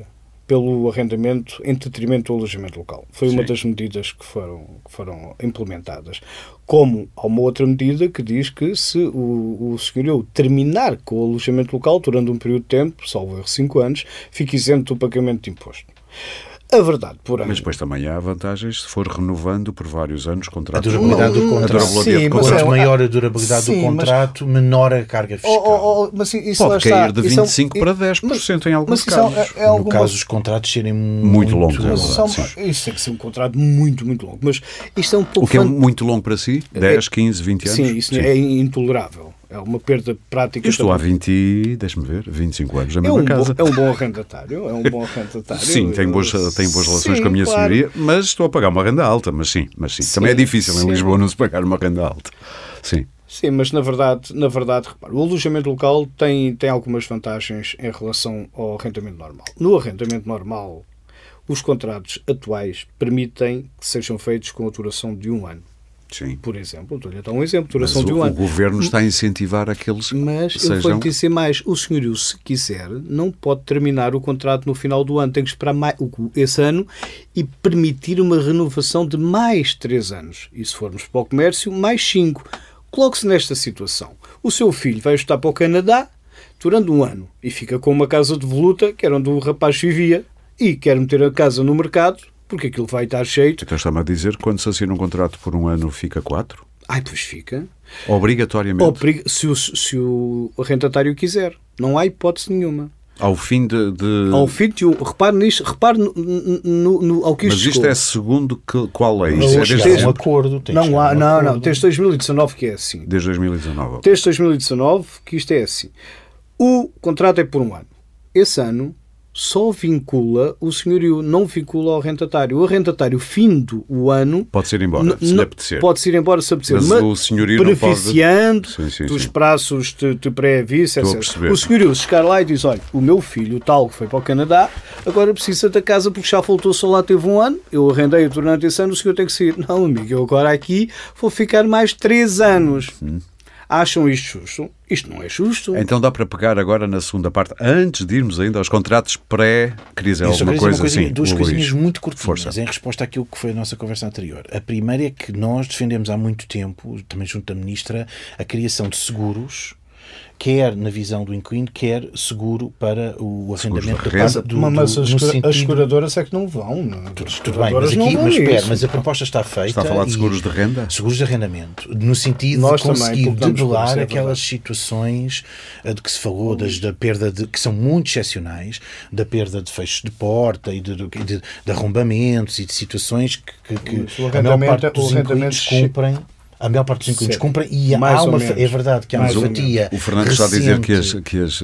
pelo arrendamento em detrimento do alojamento local. Foi uma das medidas que foram implementadas. Como há uma outra medida que diz que se o senhorio terminar com o alojamento local durante um período de tempo, salvo erro 5 anos, fica isento do pagamento de imposto. A verdade, porém... Mas depois também há vantagens se for renovando por vários anos contratos. A durabilidade do contrato. Sim, quanto maior a durabilidade do contrato, menor a carga fiscal. Mas isso pode cair de 25% para 10% em alguns casos. No caso dos contratos serem muito longos. Isso tem que ser um contrato muito, muito longo. Mas isto é um pouco... O que é muito longo para si? 10, 15, 20 anos? Sim, isso é intolerável. É uma perda prática. Eu estou há 25 anos na mesma casa. É um bom arrendatário. Sim, tenho boas relações com a minha senhoria, mas estou a pagar uma renda alta. Mas sim. Também é difícil em Lisboa não se pagar uma renda alta. Sim. Sim, mas na verdade, repara, o alojamento local tem algumas vantagens em relação ao arrendamento normal. No arrendamento normal, os contratos atuais permitem que sejam feitos com a duração de 1 ano. Sim. Por exemplo, estou-lhe a dar um exemplo, duração de 1 ano. O governo está a incentivar aqueles Mas eu vou-lhe dizer mais, o senhorio, se quiser, não pode terminar o contrato no final do ano, tem que esperar esse ano e permitir uma renovação de mais 3 anos. E se formos para o comércio, mais 5. Coloque-se nesta situação. O seu filho vai estudar para o Canadá durante 1 ano e fica com uma casa de voluta, que era onde o rapaz vivia, e quer meter a casa no mercado, porque aquilo vai estar cheio. Então está-me a dizer que quando se assina um contrato por 1 ano fica 4? Pois fica. Obrigatoriamente? Se o arrendatário quiser. Não há hipótese nenhuma. Ao fim de... Ao fim de... Repare nisto, repare ao que isto Mas isto é segundo qual lei? Isto é um acordo. Não. Desde 2019 que é assim. Desde 2019. Desde 2019 que isto é assim. O contrato é por 1 ano. Esse ano só vincula o senhorio, não vincula ao arrendatário. O arrendatário, findo o ano... Pode-se ir embora, se lhe apetecer. Pode-se ir embora se apetecer. Mas o senhorio beneficiando não pode... dos prazos de pré-aviso, etc. O senhorio chegar lá e diz, olha, o meu filho, tal, que foi para o Canadá, agora precisa da casa porque já voltou, só lá teve 1 ano, eu arrendei durante esse ano, o senhor tem que sair. Não, amigo, eu agora aqui vou ficar mais 3 anos. Acham isto justo? Isto não é justo. Então dá para pegar agora na segunda parte, antes de irmos ainda aos contratos queria dizer alguma coisa assim? Duas coisinhas muito curtinhas em resposta àquilo que foi a nossa conversa anterior. A primeira é que nós defendemos há muito tempo, também junto da Ministra, a criação de seguros quer na visão do inquilino, quer seguro para o arrendamento da parte mas as seguradoras é que não vão. Tudo bem, mas a proposta está feita. Está a falar de seguros de renda? Seguros de arrendamento, no sentido de conseguir debelar aquelas situações de que se falou, da perda que são muito excepcionais, da perda de fechos de porta e de arrombamentos e de situações que a maior parte dos inquilinos cumprem. A maior parte dos inquilinos cumprem e é verdade que há uma fatia. O Fernando está a dizer que as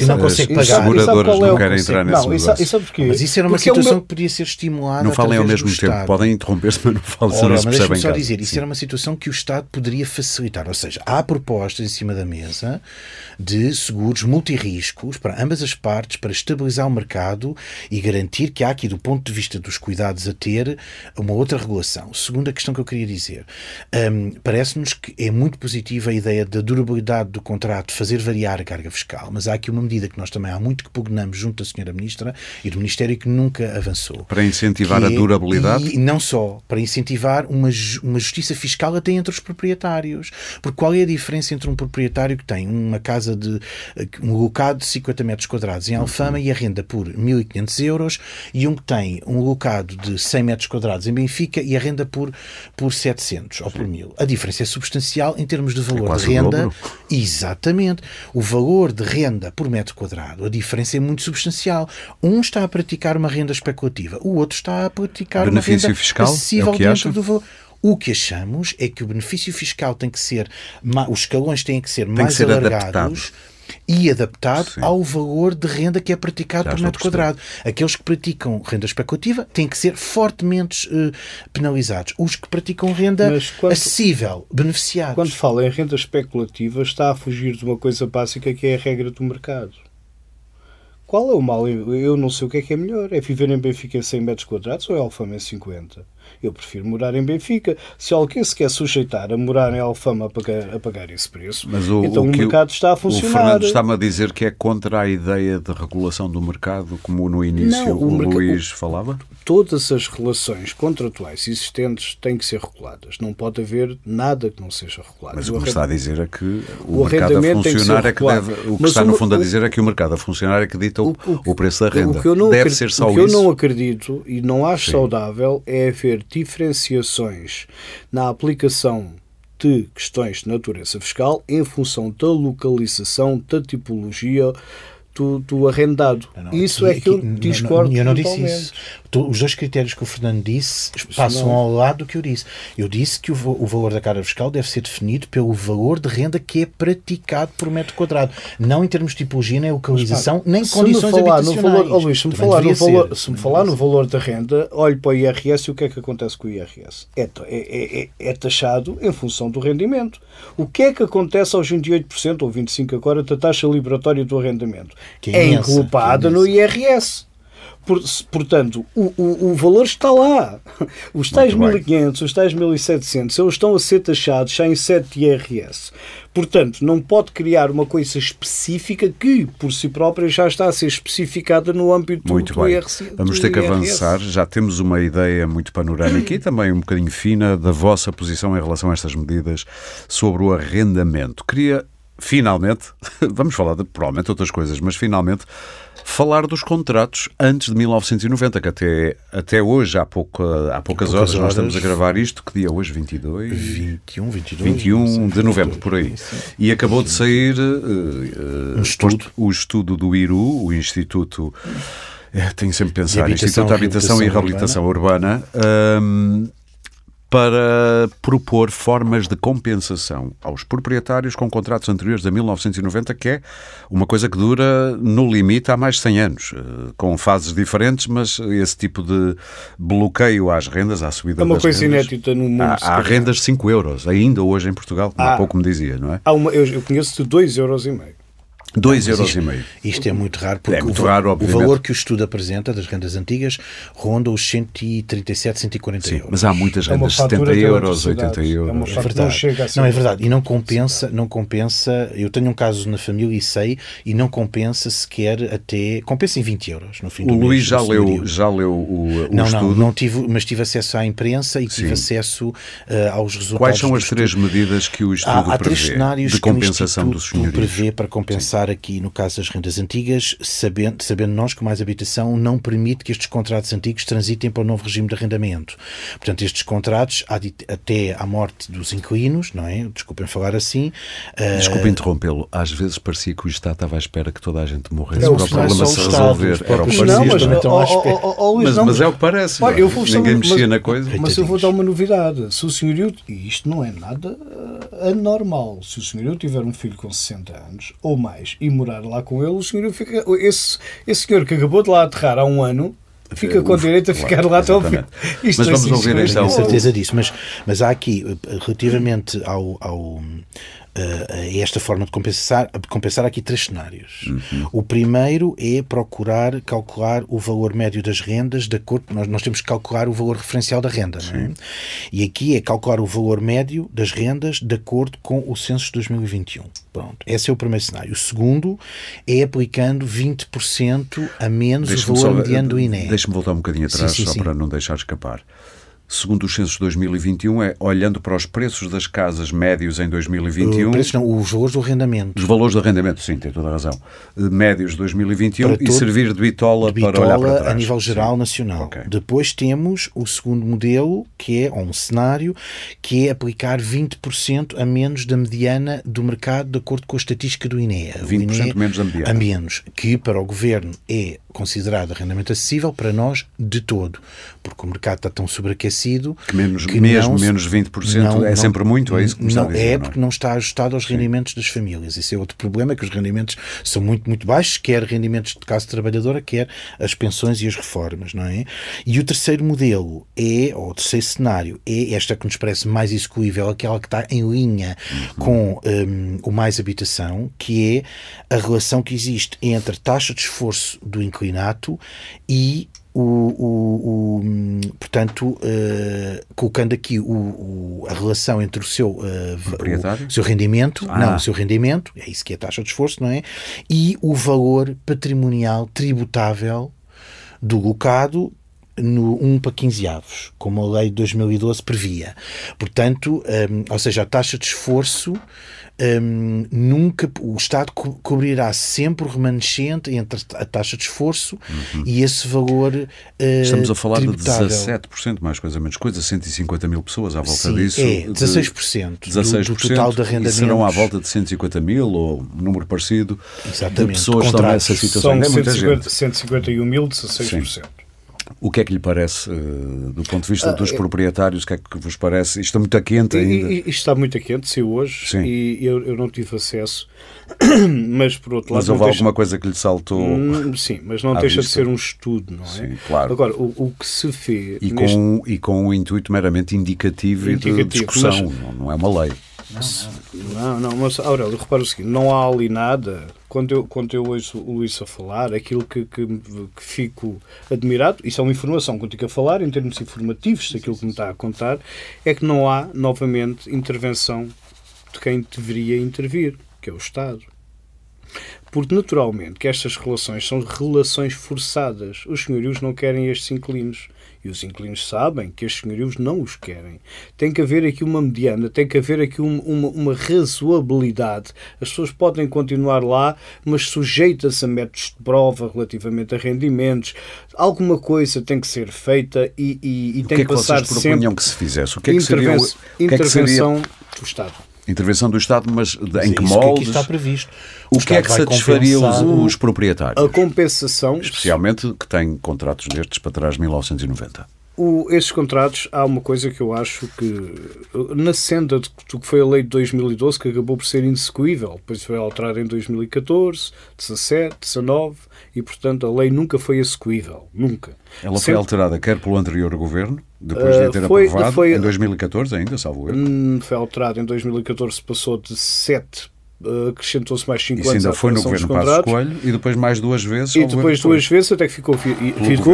não consegue pagar. seguradoras não querem entrar nesse negócio. Mas isso era uma situação que podia ser estimulada. Não falem ao mesmo tempo, podem interromper-se, mas não falem, se não se percebem. Só dizer, isso era uma situação que o Estado poderia facilitar. Ou seja, há propostas em cima da mesa de seguros multirriscos para ambas as partes, para estabilizar o mercado e garantir que há aqui, do ponto de vista dos cuidados a ter, uma outra regulação. Segunda questão que eu queria dizer. Parece-nos que é muito positiva a ideia da durabilidade do contrato, fazer variar a carga fiscal, mas há aqui uma medida que nós também há muito que pugnamos junto da Sra. Ministra e do Ministério que nunca avançou. Para incentivar a durabilidade? E não só, para incentivar uma justiça fiscal até entre os proprietários. Porque qual é a diferença entre um proprietário que tem uma casa um locado de 50 metros quadrados em Alfama e arrenda por 1.500 euros e um que tem um locado de 100 metros quadrados em Benfica e arrenda por 700 ou por 1.000? A diferença é substancial em termos de valor de renda. Exatamente. O valor de renda por metro quadrado, a diferença é muito substancial. Um está a praticar uma renda especulativa, o outro está a praticar uma renda fiscal, acessível dentro do valor. O que achamos é que o benefício fiscal tem que ser, os escalões têm que ser mais alargados e adaptado ao valor de renda que é praticado por metro quadrado. Aqueles que praticam renda especulativa têm que ser fortemente penalizados. Os que praticam renda acessível, beneficiados. Quando fala em renda especulativa, está a fugir de uma coisa básica que é a regra do mercado. Qual é o mal? Eu não sei o que é melhor. É viver em Benfica em 100 metros quadrados ou em Alfama em 50? Eu prefiro morar em Benfica. Se alguém se quer sujeitar a morar em Alfama a pagar esse preço, então o mercado está a funcionar. O Fernando está-me a dizer que é contra a ideia de regulação do mercado, como no início o Luís falava? Todas as relações contratuais existentes têm que ser reguladas. Não pode haver nada que não seja regulado. Mas o que está a dizer é que o mercado a funcionar é que deve... O que está no fundo a dizer é que o mercado a funcionar é que dita o preço da renda. Deve ser só isso. O que eu não acredito e não acho saudável é haver diferenciações na aplicação de questões de natureza fiscal em função da localização, da tipologia do arrendado. Isso é que eu discordo. Eu não disse isso. Os dois critérios que o Fernando disse passam ao lado do que eu disse. Eu disse que o valor da carga fiscal deve ser definido pelo valor de renda que é praticado por metro quadrado. Não em termos de tipologia, nem localização, nem condições habitacionais. Luís, se me falar no valor da renda, olhe para o IRS e o que é que acontece com o IRS? É taxado em função do rendimento. O que é que acontece aos 28% ou 25% agora da taxa liberatória do arrendamento? É englobada no IRS. Portanto, o valor está lá. Os tais 1.500, os tais 1.700, eles estão a ser taxados já em 7 IRS. Portanto, não pode criar uma coisa específica que, por si própria, já está a ser especificada no âmbito do IRS. Vamos ter que avançar. Já temos uma ideia muito panorâmica e também um bocadinho fina da vossa posição em relação a estas medidas sobre o arrendamento. Queria, finalmente, vamos falar de provavelmente outras coisas, mas finalmente falar dos contratos antes de 1990, que até hoje, há poucas horas, nós estamos a gravar isto. Que dia é hoje? 21 de novembro, por aí. E acabou de sair o estudo do IRU, o Instituto... tenho sempre a pensar, Instituto de Habitação e Reabilitação Urbana, para propor formas de compensação aos proprietários com contratos anteriores a 1990, que é uma coisa que dura, no limite, há mais de 100 anos, com fases diferentes, mas esse tipo de bloqueio às rendas, à subida das rendas... É uma coisa inédita no mundo. Há rendas de 5 euros, ainda hoje em Portugal, como há pouco me dizia, não é? Eu conheço de 2,5 euros. 2,5 €. Isto é muito raro, porque muito raro, o valor que o estudo apresenta das rendas antigas ronda os 137, 140 euros. Mas há muitas rendas, 70 euros, 80 euros. É verdade. Não, é verdade. E não compensa. Eu tenho um caso na família e sei, e não compensa sequer até. Compensa em 20 euros no fim do mês. O Luís já leu o estudo? Não tive, mas tive acesso à imprensa e tive acesso aos resultados. Quais são as 3 medidas que o estudo prevê? Há 3 de cenários que compensação o dos Instituto senhorios prevê para compensar aqui no caso das rendas antigas, sabendo nós que o Mais Habitação não permite que estes contratos antigos transitem para o novo regime de arrendamento. Portanto, estes contratos, até à morte dos inquilinos, não é? Desculpem falar assim. Desculpe interrompê-lo. Às vezes parecia que o Estado estava à espera que toda a gente morresse para o não problema só se o resolver. Estado, mas é o que parece. Ninguém mexia na coisa. Mas eu vou dar uma novidade. Se o senhorio, e isto não é nada anormal, se o senhorio tiver um filho com 60 anos ou mais e morar lá com ele, o senhorio fica. Esse senhor que acabou de lá aterrar há um ano fica com direito a ficar lá até ao fim. Mas vamos ouvir então. Tenho certeza disso. Mas há aqui, relativamente a esta forma de compensar aqui 3 cenários. O primeiro é procurar calcular o valor médio das rendas de acordo. Nós temos que calcular o valor referencial da renda, não é? E aqui é calcular o valor médio das rendas de acordo com o censo de 2021. Pronto. Esse é o primeiro cenário. O segundo é aplicando 20% a menos o valor mediano do INE. Deixa-me voltar um bocadinho atrás, para não deixar escapar. Segundo os censos de 2021, olhando para os preços das casas médios em 2021... Os valores do arrendamento. Os valores do arrendamento, sim, tem toda a razão. Médios de 2021 e servir de bitola para olhar para trás. A nível geral, nacional. Okay. Depois temos o segundo modelo, ou um cenário, que é aplicar 20% a menos da mediana do mercado, de acordo com a estatística do INE. 20% menos da mediana. A menos, que para o Governo é considerado arrendamento acessível, para nós, de todo. Porque o mercado está tão sobreaquecido que menos 20% é sempre muito, é isso que me está a dizer? Porque não está ajustado aos rendimentos das famílias. Esse é outro problema, que os rendimentos são muito, muito baixos, quer rendimentos de classe trabalhadora, quer as pensões e as reformas, não é? E o terceiro modelo ou o terceiro cenário é esta que nos parece mais execuível, aquela que está em linha com o Mais Habitação, que é a relação que existe entre a taxa de esforço do inquilinato e portanto, colocando aqui a relação entre o seu rendimento, o seu rendimento, é isso que é a taxa de esforço, não é? E o valor patrimonial tributável do locado no 1 para 15 avos, como a lei de 2012 previa. Portanto, ou seja, a taxa de esforço o Estado cobrirá sempre o remanescente entre a taxa de esforço e esse valor estamos a falar tributável. De 17%, mais coisa menos coisa, 150 mil pessoas à volta disso. 16%, do total de arrendamentos. E serão à volta de 150 mil, ou um número parecido, exatamente, de pessoas que estão nessa situação. São 151 mil, 16%. Sim. O que é que lhe parece, do ponto de vista dos proprietários, o que é que vos parece? Isto está muito quente ainda? Isto está muito quente, saiu hoje, sim. E eu não tive acesso, mas por outro lado... Mas houve alguma coisa que lhe saltou? Sim, mas não deixa de ser um estudo, não é? Sim, claro. Agora, o que se fez... E com um intuito meramente indicativo e de discussão, mas... não é uma lei. Não, mas Aurélio, repara o seguinte, não há ali nada, quando eu ouço o Luís a falar, aquilo que fico admirado, isso é uma informação que eu tenho a falar, em termos informativos, daquilo que me está a contar, é que não há, novamente, intervenção de quem deveria intervir, que é o Estado. Porque, naturalmente, que estas relações são relações forçadas. Os senhorios não querem estes inquilinos. E os inquilinos sabem que estes senhorios não os querem. Tem que haver aqui uma mediana, tem que haver aqui uma razoabilidade. As pessoas podem continuar lá, mas sujeitas a métodos de prova relativamente a rendimentos. Alguma coisa tem que ser feita e tem que passar sempre... O que é que vocês propunham que se fizesse? O que é que seria... Intervenção do Estado. Intervenção do Estado, mas em que moldes? Que aqui está previsto. O que é que satisfaria os proprietários? A compensação... Especialmente que têm contratos destes para trás de 1990. Esses contratos, há uma coisa que eu acho que, na senda do que foi a lei de 2012, que acabou por ser inexecuível, depois foi alterada em 2014, 17, 19, e, portanto, a lei nunca foi execuível. Nunca. Ela foi alterada quer pelo anterior governo, depois de ter aprovado, em 2014 ainda, salvo erro. Foi alterada em 2014, passou de 7 acrescentou-se mais 5 Isso anos. ainda foi no governo Passos Coelho e depois mais 2 vezes. E depois 2 vezes até que ficou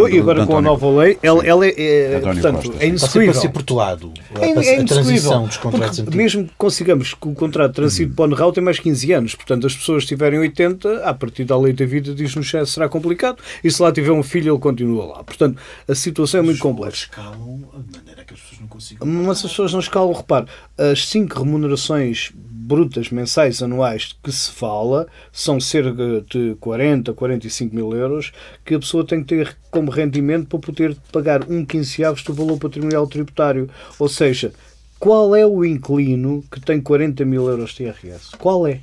e agora com a nova lei, ela é portanto, é execuível. Pode ser portuado a transição dos contratos antigos. Mesmo que consigamos que o contrato transito para o NRAU tem mais 15 anos, portanto, as pessoas estiverem 80, a partir da lei da vida diz-nos que será complicado, e se lá tiver um filho, ele continua lá. Portanto, a situação é muito complexa. De maneira que as pessoas não consigam. Mas as pessoas não escalam, repare, as 5 remunerações brutas mensais anuais que se fala são cerca de 40, 45 mil euros que a pessoa tem que ter como rendimento para poder pagar 1/15 do valor patrimonial tributário. Ou seja, qual é o inquilino que tem 40 mil euros de IRS? Qual é?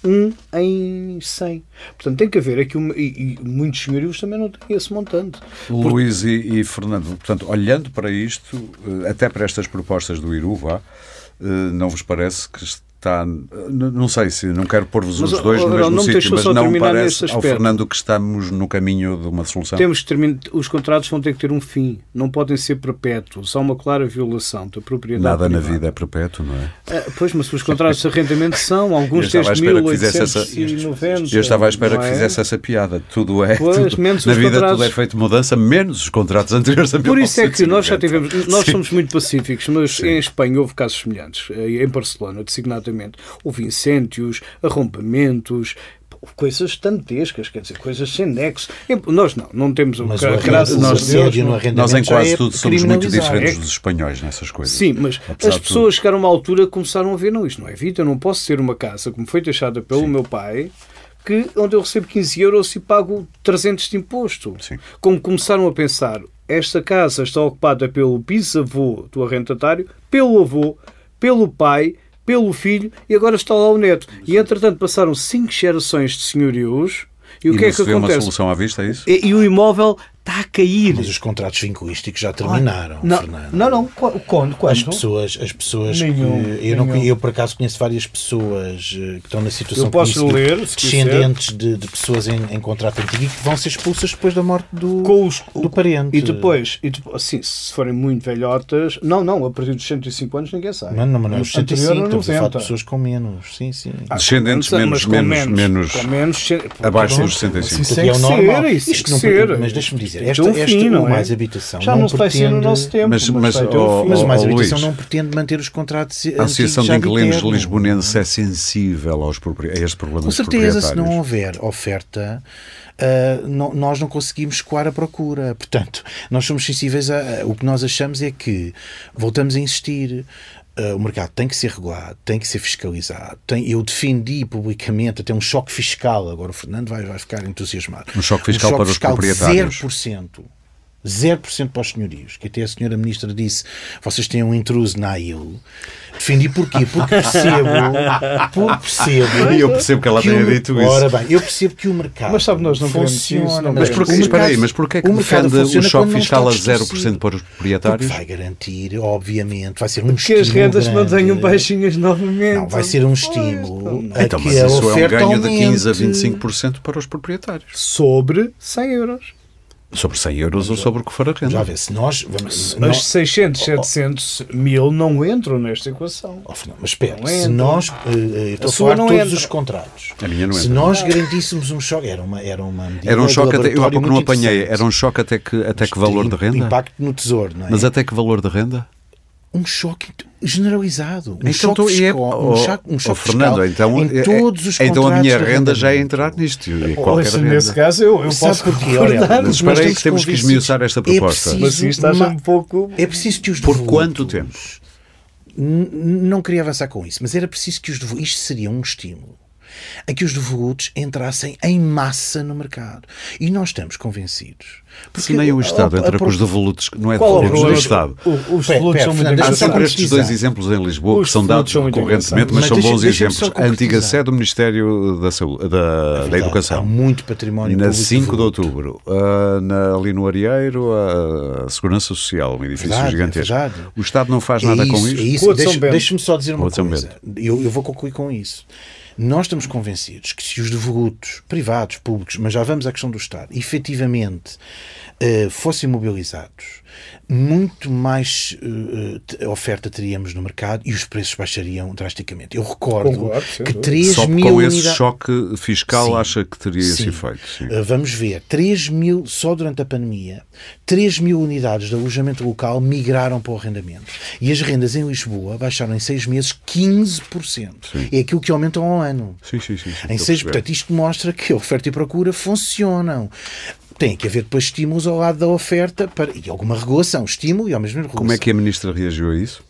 1 em 100. Portanto, tem que haver aqui, e muitos senhorios também não têm esse montante. Luís e Fernando, portanto, olhando para isto, até para estas propostas do Iruva, não vos parece que está... Não sei se não quero pôr-vos os dois no mesmo sítio, mas não parece ao Fernando que estamos no caminho de uma solução? Os contratos vão ter que ter um fim, não podem ser perpétuos. Há uma clara violação da propriedade Nada privada. Na vida é perpétuo, não é? Pois, mas os contratos de arrendamento são, alguns desde 1890. Eu estava à espera que fizesse essa piada. Tudo é... Pois, na vida tudo é feito mudança, menos os contratos anteriores a 1890. Por isso é que nós já tivemos... Nós somos muito pacíficos, mas em Espanha houve casos semelhantes. Em Barcelona, designadamente, houve incêndios, arrombamentos, coisas dantescas, quer dizer, coisas sem nexo. Nós não temos o caráter. Nós em quase tudo somos muito diferentes dos espanhóis nessas coisas. Sim, mas as pessoas chegaram a uma altura que começaram a ver, não, isto não é vida, eu não posso ter uma casa como foi deixada pelo meu pai, onde eu recebo 15 euros e pago 300 de imposto. Sim. Como começaram a pensar, esta casa está ocupada pelo bisavô do arrendatário, pelo avô, pelo pai, pelo filho, e agora está lá o neto. E, entretanto, passaram 5 gerações de senhorios, e o que é que acontece? Uma solução à vista, é isso? E o imóvel está a cair. Mas os contratos vinculísticos já terminaram, Fernando. Não. Quando? As pessoas eu por acaso conheço várias pessoas que estão na situação descendentes de pessoas em contrato antigo e que vão ser expulsas depois da morte do parente. E depois, assim, se forem muito velhotas, não, a partir dos 105 anos ninguém sabe. Não é os 105, estamos a falar de pessoas com menos. Sim. Descendentes menos abaixo dos 65. Isso é normal. Mas deixa-me dizer, o Mais Habitação já não vai ser no nosso tempo, mas o Mais Habitação não pretende manter os contratos a Associação de Inquilinos Lisbonenses é sensível a este problema dos proprietários. Com certeza, se não houver oferta, nós não conseguimos escoar a procura. Portanto, nós somos sensíveis o que nós achamos é que voltamos a insistir. O mercado tem que ser regulado, tem que ser fiscalizado. Eu defendi publicamente até um choque fiscal. Agora o Fernando vai ficar entusiasmado. Um choque fiscal para os proprietários. 0% para os senhorios, que até a senhora ministra disse, vocês têm um intruso na AIL. Defendi porquê? Porque percebo e eu percebo que ela tenha dito isso. Ora bem, eu percebo que o mercado funciona. Mas porquê é que defende o choque fiscal a 0% para os proprietários? Porque vai garantir, obviamente, vai ser um estímulo. Que as rendas mantenham baixinhas novamente. Não, vai ser um estímulo. Então, mas isso é um ganho de 15% a 25% para os proprietários. Sobre 100 euros. Sobre 100 euros ou sobre o que for a renda. Já vê, se nós... As 600, 700 mil não entram nesta equação. Mas espera, se nós... estou a falar de todos os contratos. A minha não entra. Se nós garantíssemos um choque, era uma medida... Era um choque, eu há pouco não apanhei, era um choque até que valor de renda? Impacto no tesouro, não é? Mas até que valor de renda? Um choque generalizado. Um choque Fernando, então, em todos os então a minha renda já é entrar nisto. Nesse caso, eu posso concordar. Mas espera aí que temos que esmiuçar esta proposta. Mas isto acha um pouco... É preciso que os devolutos... Por quanto tempo? Não queria avançar com isso, mas era preciso que os devolutos... Isto seria um estímulo a que os devolutos entrassem em massa no mercado. E nós estamos convencidos. Se nem o Estado entra com os devolutos, não é devolutos do Estado. Os devolutos são muito Há sempre estes 2 exemplos em Lisboa que são dados recorrentemente, mas são bons exemplos. A antiga sede do Ministério da Educação. Há muito património na 5 de outubro, ali no Arieiro, a Segurança Social, um edifício gigantesco. O Estado não faz nada com isto? Deixa-me só dizer uma coisa. Eu vou concluir com isso. Nós estamos convencidos que se os devolutos, privados, públicos, mas já vamos à questão do Estado, efetivamente fossem mobilizados, muito mais oferta teríamos no mercado e os preços baixariam drasticamente. Eu recordo que 3 mil com unidades... esse choque fiscal, sim, acha que teria esse sim. efeito? Sim. Vamos ver, 3 mil, só durante a pandemia, 3 mil unidades de alojamento local migraram para o arrendamento. E as rendas em Lisboa baixaram em 6 meses 15%. Sim. É aquilo que aumentam ao ano. Sim. Em 6, portanto, isto mostra que a oferta e procura funcionam. Tem que haver depois estímulos ao lado da oferta e alguma regulação, estímulo e ao mesmo tempo regulação. Como é que a Ministra reagiu a isso?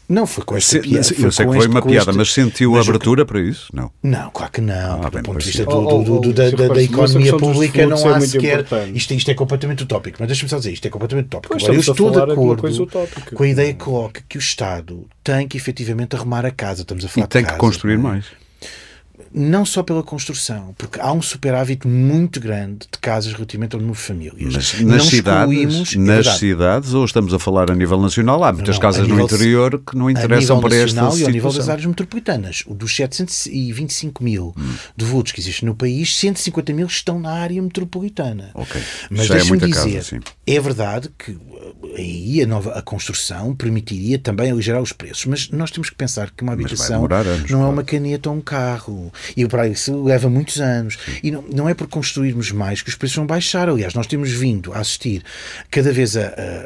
Não, foi com esta piada. Eu sei que foi uma piada, mas sentiu abertura para isso? Não. Não, claro que não. Do ponto de vista da economia pública não há sequer... Isto é completamente utópico, mas deixa-me só dizer, isto é completamente utópico. Agora, eu estou de acordo com a ideia que coloca que o Estado tem que efetivamente arrumar a casa. Estamos a falar de casa. E tem que construir mais. Não só pela construção, porque há um superávit muito grande de casas relativamente ao número de famílias. Mas nas cidades, ou estamos a falar a nível nacional, há muitas casas no interior que não interessam para esta situação. E ao nível das áreas metropolitanas. Dos 725 mil devolutos que existem no país, 150 mil estão na área metropolitana. Okay. Mas deixa-me dizer, é verdade que aí a construção permitiria também aligerar os preços, mas nós temos que pensar que uma habitação não é uma caneta ou um carro. E para isso leva muitos anos. Sim. E não é por construirmos mais que os preços vão baixar. Aliás, nós temos vindo a assistir cada vez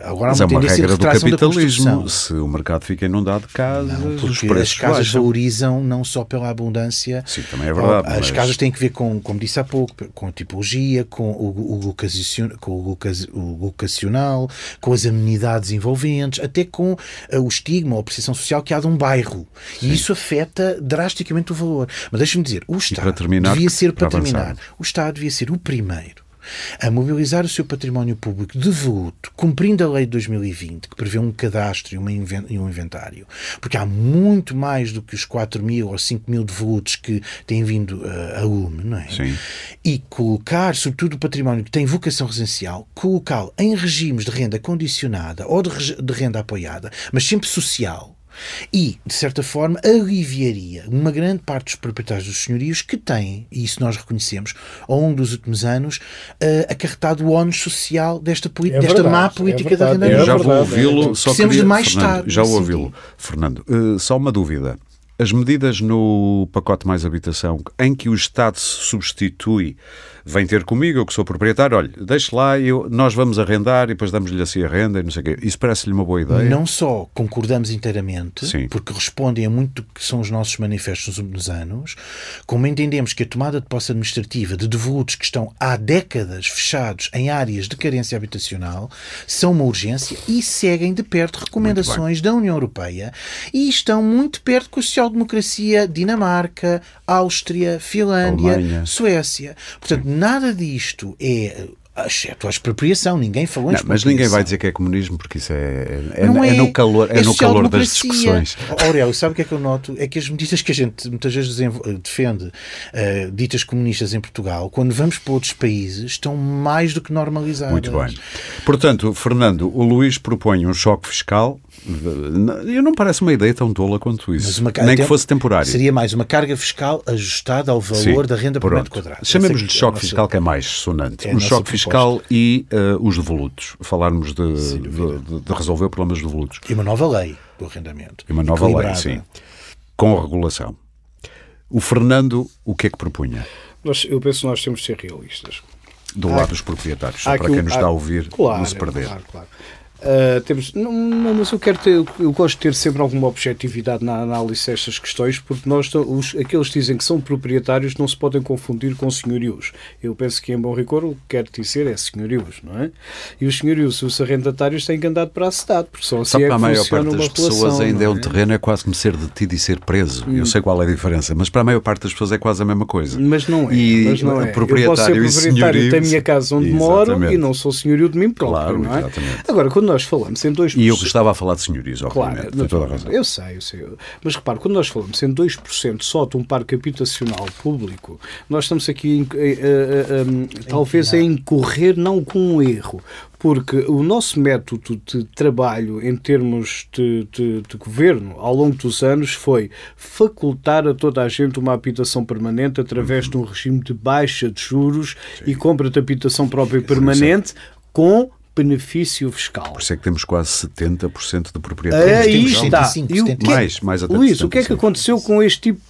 agora há uma tendência de retração da construção. Se o mercado fica inundado de casas, os preços as casas baixam. valorizam não só pela abundância. Sim, também é verdade. As casas têm que ver com, como disse há pouco, com a tipologia, com o locacional, com as amenidades envolventes, até com o estigma ou a percepção social que há de um bairro. Sim. E isso afeta drasticamente o valor. Mas deixa-me dizer, o Estado devia ser, para terminar, o Estado devia ser o primeiro a mobilizar o seu património público devoluto, cumprindo a lei de 2020, que prevê um cadastro e um inventário, porque há muito mais do que os 4 mil ou 5 mil devolutos que têm vindo a lume, não é? Sim. E colocar, sobretudo o património que tem vocação residencial, colocá-lo em regimes de renda condicionada ou de renda apoiada, mas sempre social. E, de certa forma, aliviaria uma grande parte dos proprietários dos senhorios que têm, e isso nós reconhecemos, ao longo dos últimos anos, acarretado o ónus social desta má política da renda. Já vou ouvi-lo, só precisamos de mais Estado. Já vou ouvi-lo. Fernando, só uma dúvida. As medidas no pacote Mais Habitação em que o Estado se substitui, vem ter comigo, eu que sou proprietário, olha, deixe lá, nós vamos arrendar e depois damos-lhe assim a renda e não sei o quê. Isso parece-lhe uma boa ideia? Não só concordamos inteiramente, sim, porque respondem a muito do que são os nossos manifestos nos últimos anos, como entendemos que a tomada de posse administrativa de devolutos que estão há décadas fechados em áreas de carência habitacional são uma urgência e seguem de perto recomendações da União Europeia e estão muito perto com a social-democracia Dinamarca, Áustria, Finlândia, Alemanha, Suécia. Portanto, nada disto é... exceto a expropriação, ninguém falou em expropriação. Mas ninguém vai dizer que é comunismo, porque isso é no calor das discussões. Aurélio, sabe o que é que eu noto? É que as medidas que a gente muitas vezes defende, ditas comunistas em Portugal, quando vamos para outros países, estão mais do que normalizadas. Muito bem. Portanto, Fernando, o Luís propõe um choque fiscal. Eu não parece uma ideia tão tola quanto isso. Nem que fosse temporário. Seria mais uma carga fiscal ajustada ao valor da renda por metro quadrado. Chamemos-lhe choque fiscal, que é mais sonante. Um choque fiscal e os devolutos. Falarmos de resolver o problema dos devolutos. E uma nova lei do arrendamento. E uma nova lei, sim. Com regulação. O Fernando, o que é que propunha? Eu penso que nós temos de ser realistas. Do lado dos proprietários, para quem nos está a ouvir não se perder. Claro. Mas eu gosto de ter sempre alguma objetividade na análise destas questões, porque aqueles que dizem que são proprietários não se podem confundir com senhorios. Eu penso que em bom rigor o que quero dizer é senhorios, não é? E os senhorios, os arrendatários têm que andar para a cidade, porque só assim é que funciona uma relação. Para a maior parte das pessoas ainda é um terreno, é quase como ser detido e ser preso. Eu sei qual é a diferença, mas para a maior parte das pessoas é quase a mesma coisa. Mas não é. Proprietário, eu posso ser proprietário da minha casa onde moro e não sou senhorio de mim próprio, não é? Exatamente. Agora, quando nós falamos em 2%... E eu que estava a falar de senhorios, obviamente. Claro, tem toda a razão. eu sei. Mas repare, quando nós falamos em 2% só de um parque habitacional público, nós estamos aqui talvez a incorrer não com um erro, porque o nosso método de trabalho em termos de governo ao longo dos anos foi facultar a toda a gente uma habitação permanente através de um regime de baixa de juros e compra de habitação própria permanente com benefício fiscal. Por isso é que temos quase 70% de propriedade. Aí está. Mais até Luís, 70%. o que é que aconteceu com este tipo,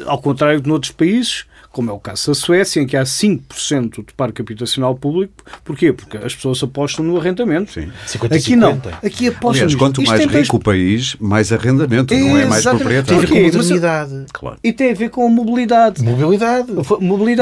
ao contrário de noutros países, como é o caso da Suécia, em que há 5% de parque habitacional público? Porquê? Porque as pessoas apostam no arrendamento. Sim. 50, aqui não. 50. Aqui apostam Aliás, quanto nisto. mais rico o país, mais arrendamento, não é mais Exatamente. proprietário. Tem a ver com Porquê? modernidade. Claro. E tem a ver com a mobilidade. Mobilidade.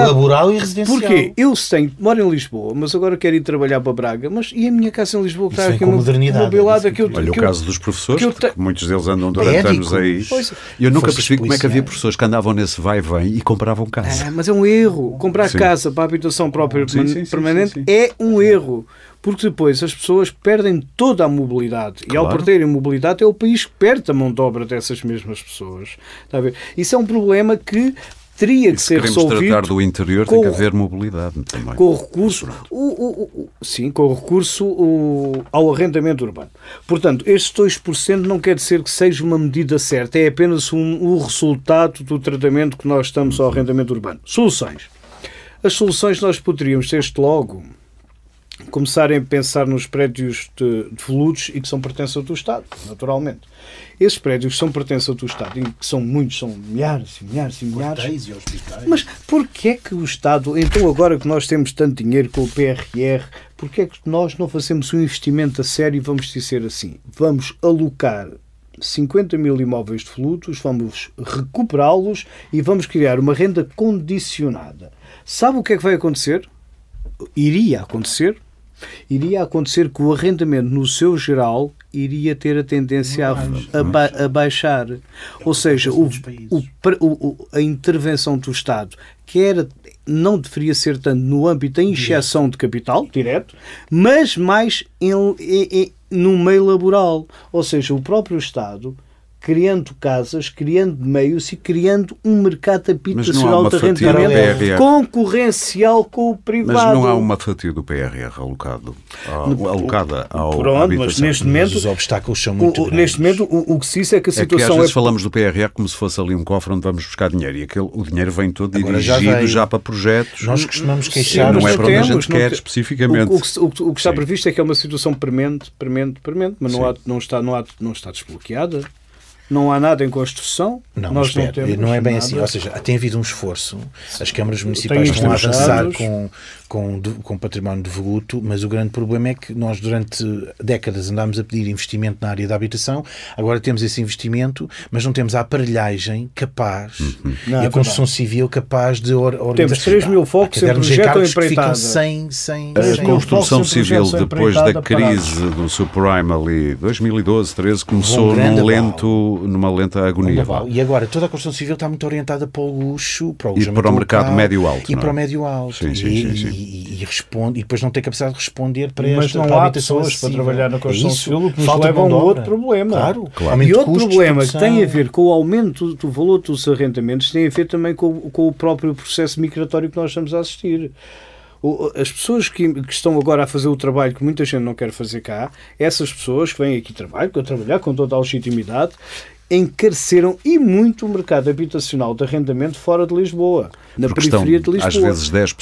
Laboral e residencial. Porquê? Eu moro em Lisboa, mas agora quero ir trabalhar para Braga, e a minha casa em Lisboa que Isso está vem aqui com modernidade. mobilada. Olha o caso dos professores, porque muitos deles andam durante Médicos. anos aí. Pois. E eu nunca Forças percebi como é que havia policiais. professores que andavam nesse vai e vem e compravam casa. Mas é um erro. Comprar Sim. casa para a habitação própria Sim, permanente sim. é um erro. Porque depois as pessoas perdem toda a mobilidade. E ao Claro. perderem mobilidade é o país que perde a mão de obra dessas mesmas pessoas. Está a ver? Isso é um problema que teria E que se ser queremos resolvido tratar do interior, com tem que haver mobilidade também. com o recurso, com o recurso ao arrendamento urbano. Portanto, estes 2% não quer dizer que seja uma medida certa, é apenas o resultado do tratamento que nós estamos ao arrendamento urbano. Soluções. As soluções nós poderíamos, desde logo, começarem a pensar nos prédios de veludos e que são pertença do Estado, naturalmente. Esses prédios que são pertença do Estado, e que são muitos, são milhares e milhares e milhares. Hotéis e hospitais. Mas porquê é que o Estado, então agora que nós temos tanto dinheiro com o PRR, porquê é que nós não fazemos um investimento a sério e vamos dizer assim, vamos alocar 50 mil imóveis de veludos, vamos recuperá-los e vamos criar uma renda condicionada. Sabe o que é que vai acontecer? Iria acontecer que o arrendamento, no seu geral, iria ter a tendência a baixar. Ou seja, a intervenção do Estado, não deveria ser tanto no âmbito da injeção de capital, direto, mas mais no meio laboral. Ou seja, o próprio Estado, criando casas, criando meios e criando um mercado habitacional de arrendamento concorrencial com o privado. Mas não há uma fatia do PRR alocada ao Pronto, mas neste momento os obstáculos são muito grandes. Neste momento o que se diz é que a É que às situação vezes falamos do PRR como se fosse ali um cofre onde vamos buscar dinheiro e o dinheiro vem todo Agora dirigido já para projetos. Nós costumamos Sim, queixar. não mas é para onde a temos, gente quer especificamente. O que está Sim. previsto é que é uma situação premente, mas não está desbloqueada. Não há nada em construção. Não, nós mas espera, não é bem assim. Ou seja, tem havido um esforço. As câmaras municipais estão a avançar com património de voluto, mas o grande problema é que nós durante décadas andámos a pedir investimento na área da habitação, agora temos esse investimento, mas não temos a aparelhagem capaz e a construção civil capaz de organizar. Temos 3 mil focos em projeto ou empreitada. Sem A construção civil, depois da crise do subprime ali, 2012, 13, começou numa lenta agonia. E agora toda a construção civil está muito orientada para o luxo, para o e para o mercado médio-alto. E para o médio-alto. Sim. E depois não tem capacidade de responder para mas esta não há pessoas para trabalhar na construção civil, o que nos leva a um outro problema. Claro. E outro problema que tem a ver com o aumento do valor dos arrendamentos tem a ver também com o próprio processo migratório que nós estamos a assistir. As pessoas que estão agora a fazer o trabalho que muita gente não quer fazer cá, essas pessoas que vêm aqui trabalhar com toda a legitimidade, encareceram e muito o mercado habitacional de arrendamento fora de Lisboa, na periferia de Lisboa. Às vezes 10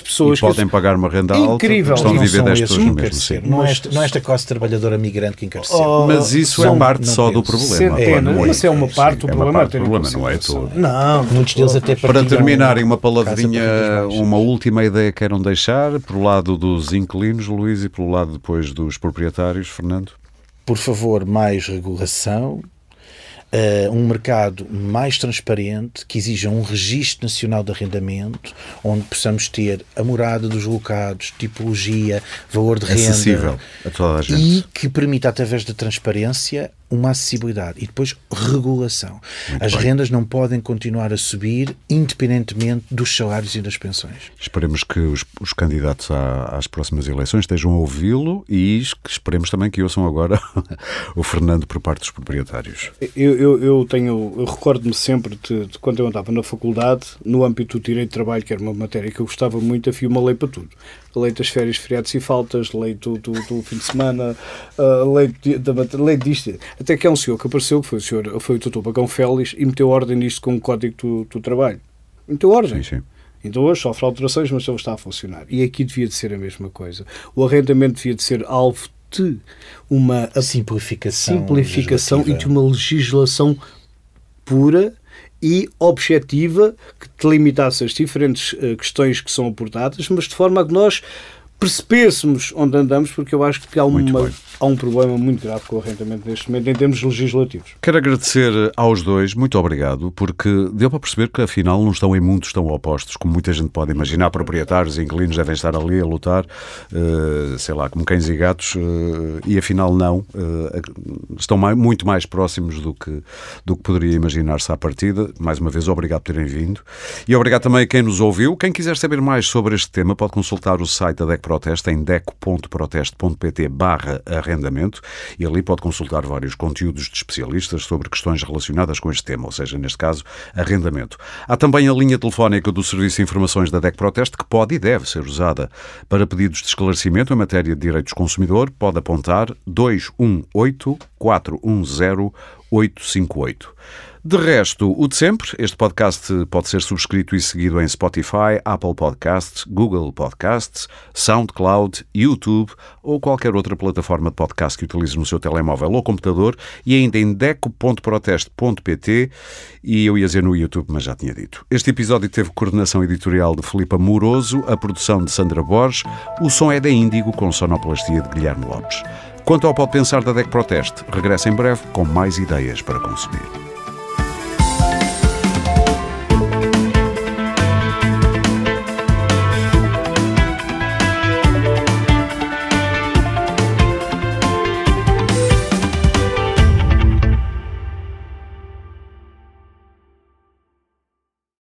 pessoas que podem pagar uma renda alta, incrível. Estão a viver 10 pessoas no mesmo sítio. Não é esta classe trabalhadora migrante que encareceu. Mas isso é parte só do problema. Mas é uma parte do problema. Não é todo. Não, muitos deles até para terminarem uma palavrinha, uma última ideia que queiram deixar, pelo lado dos inquilinos, Luís, e pelo lado depois dos proprietários, Fernando? Por favor, mais regulação. Um mercado mais transparente, que exija um registro nacional de arrendamento, onde possamos ter a morada dos locados, tipologia, valor de renda. Acessível a toda a gente. E que permita, através da transparência, uma acessibilidade e depois regulação. As rendas não podem continuar a subir independentemente dos salários e das pensões. Esperemos que os candidatos às próximas eleições estejam a ouvi-lo e que esperemos também que ouçam agora o Fernando por parte dos proprietários. Eu recordo-me sempre de quando eu andava na faculdade, no âmbito do direito de trabalho, que era uma matéria que eu gostava muito, havia uma lei para tudo. A lei das férias, feriados e faltas, lei do fim de semana, lei disto. Até que há um senhor que apareceu, que foi o Dr. Bagão Félix, e meteu ordem nisto com o Código do Trabalho. Meteu ordem. Sim. Então hoje sofre alterações, mas ele está a funcionar. E aqui devia de ser a mesma coisa. O arrendamento devia de ser alvo de uma simplificação e de uma legislação pura e objetiva que delimitasse as diferentes questões que são abordadas, mas de forma a que nós percebêssemos onde andamos, porque eu acho que há um problema muito grave com o arrendamento neste momento em termos legislativos. Quero agradecer aos dois, muito obrigado, porque deu para perceber que afinal não estão em mundos tão opostos como muita gente pode imaginar. Proprietários e inquilinos devem estar ali a lutar, sei lá, como cães e gatos, e afinal não. Estão muito mais próximos do que poderia imaginar-se à partida. Mais uma vez, obrigado por terem vindo. E obrigado também a quem nos ouviu. Quem quiser saber mais sobre este tema pode consultar o site da DEC Proteste em deco.proteste.pt/arrendamento e ali pode consultar vários conteúdos de especialistas sobre questões relacionadas com este tema, ou seja, neste caso, arrendamento. Há também a linha telefónica do Serviço de Informações da DEC Proteste que pode e deve ser usada para pedidos de esclarecimento em matéria de direitos do consumidor. Pode apontar 218 410 858. De resto, o de sempre, este podcast pode ser subscrito e seguido em Spotify, Apple Podcasts, Google Podcasts, SoundCloud, YouTube ou qualquer outra plataforma de podcast que utilize no seu telemóvel ou computador e ainda em deco.proteste.pt e eu ia dizer no YouTube, mas já tinha dito. Este episódio teve coordenação editorial de Filipe Amoroso, a produção de Sandra Borges, o som é da Índigo com sonoplastia de Guilherme Lopes. Quanto ao Pode Pensar da DEC Proteste, regressa em breve com mais ideias para consumir.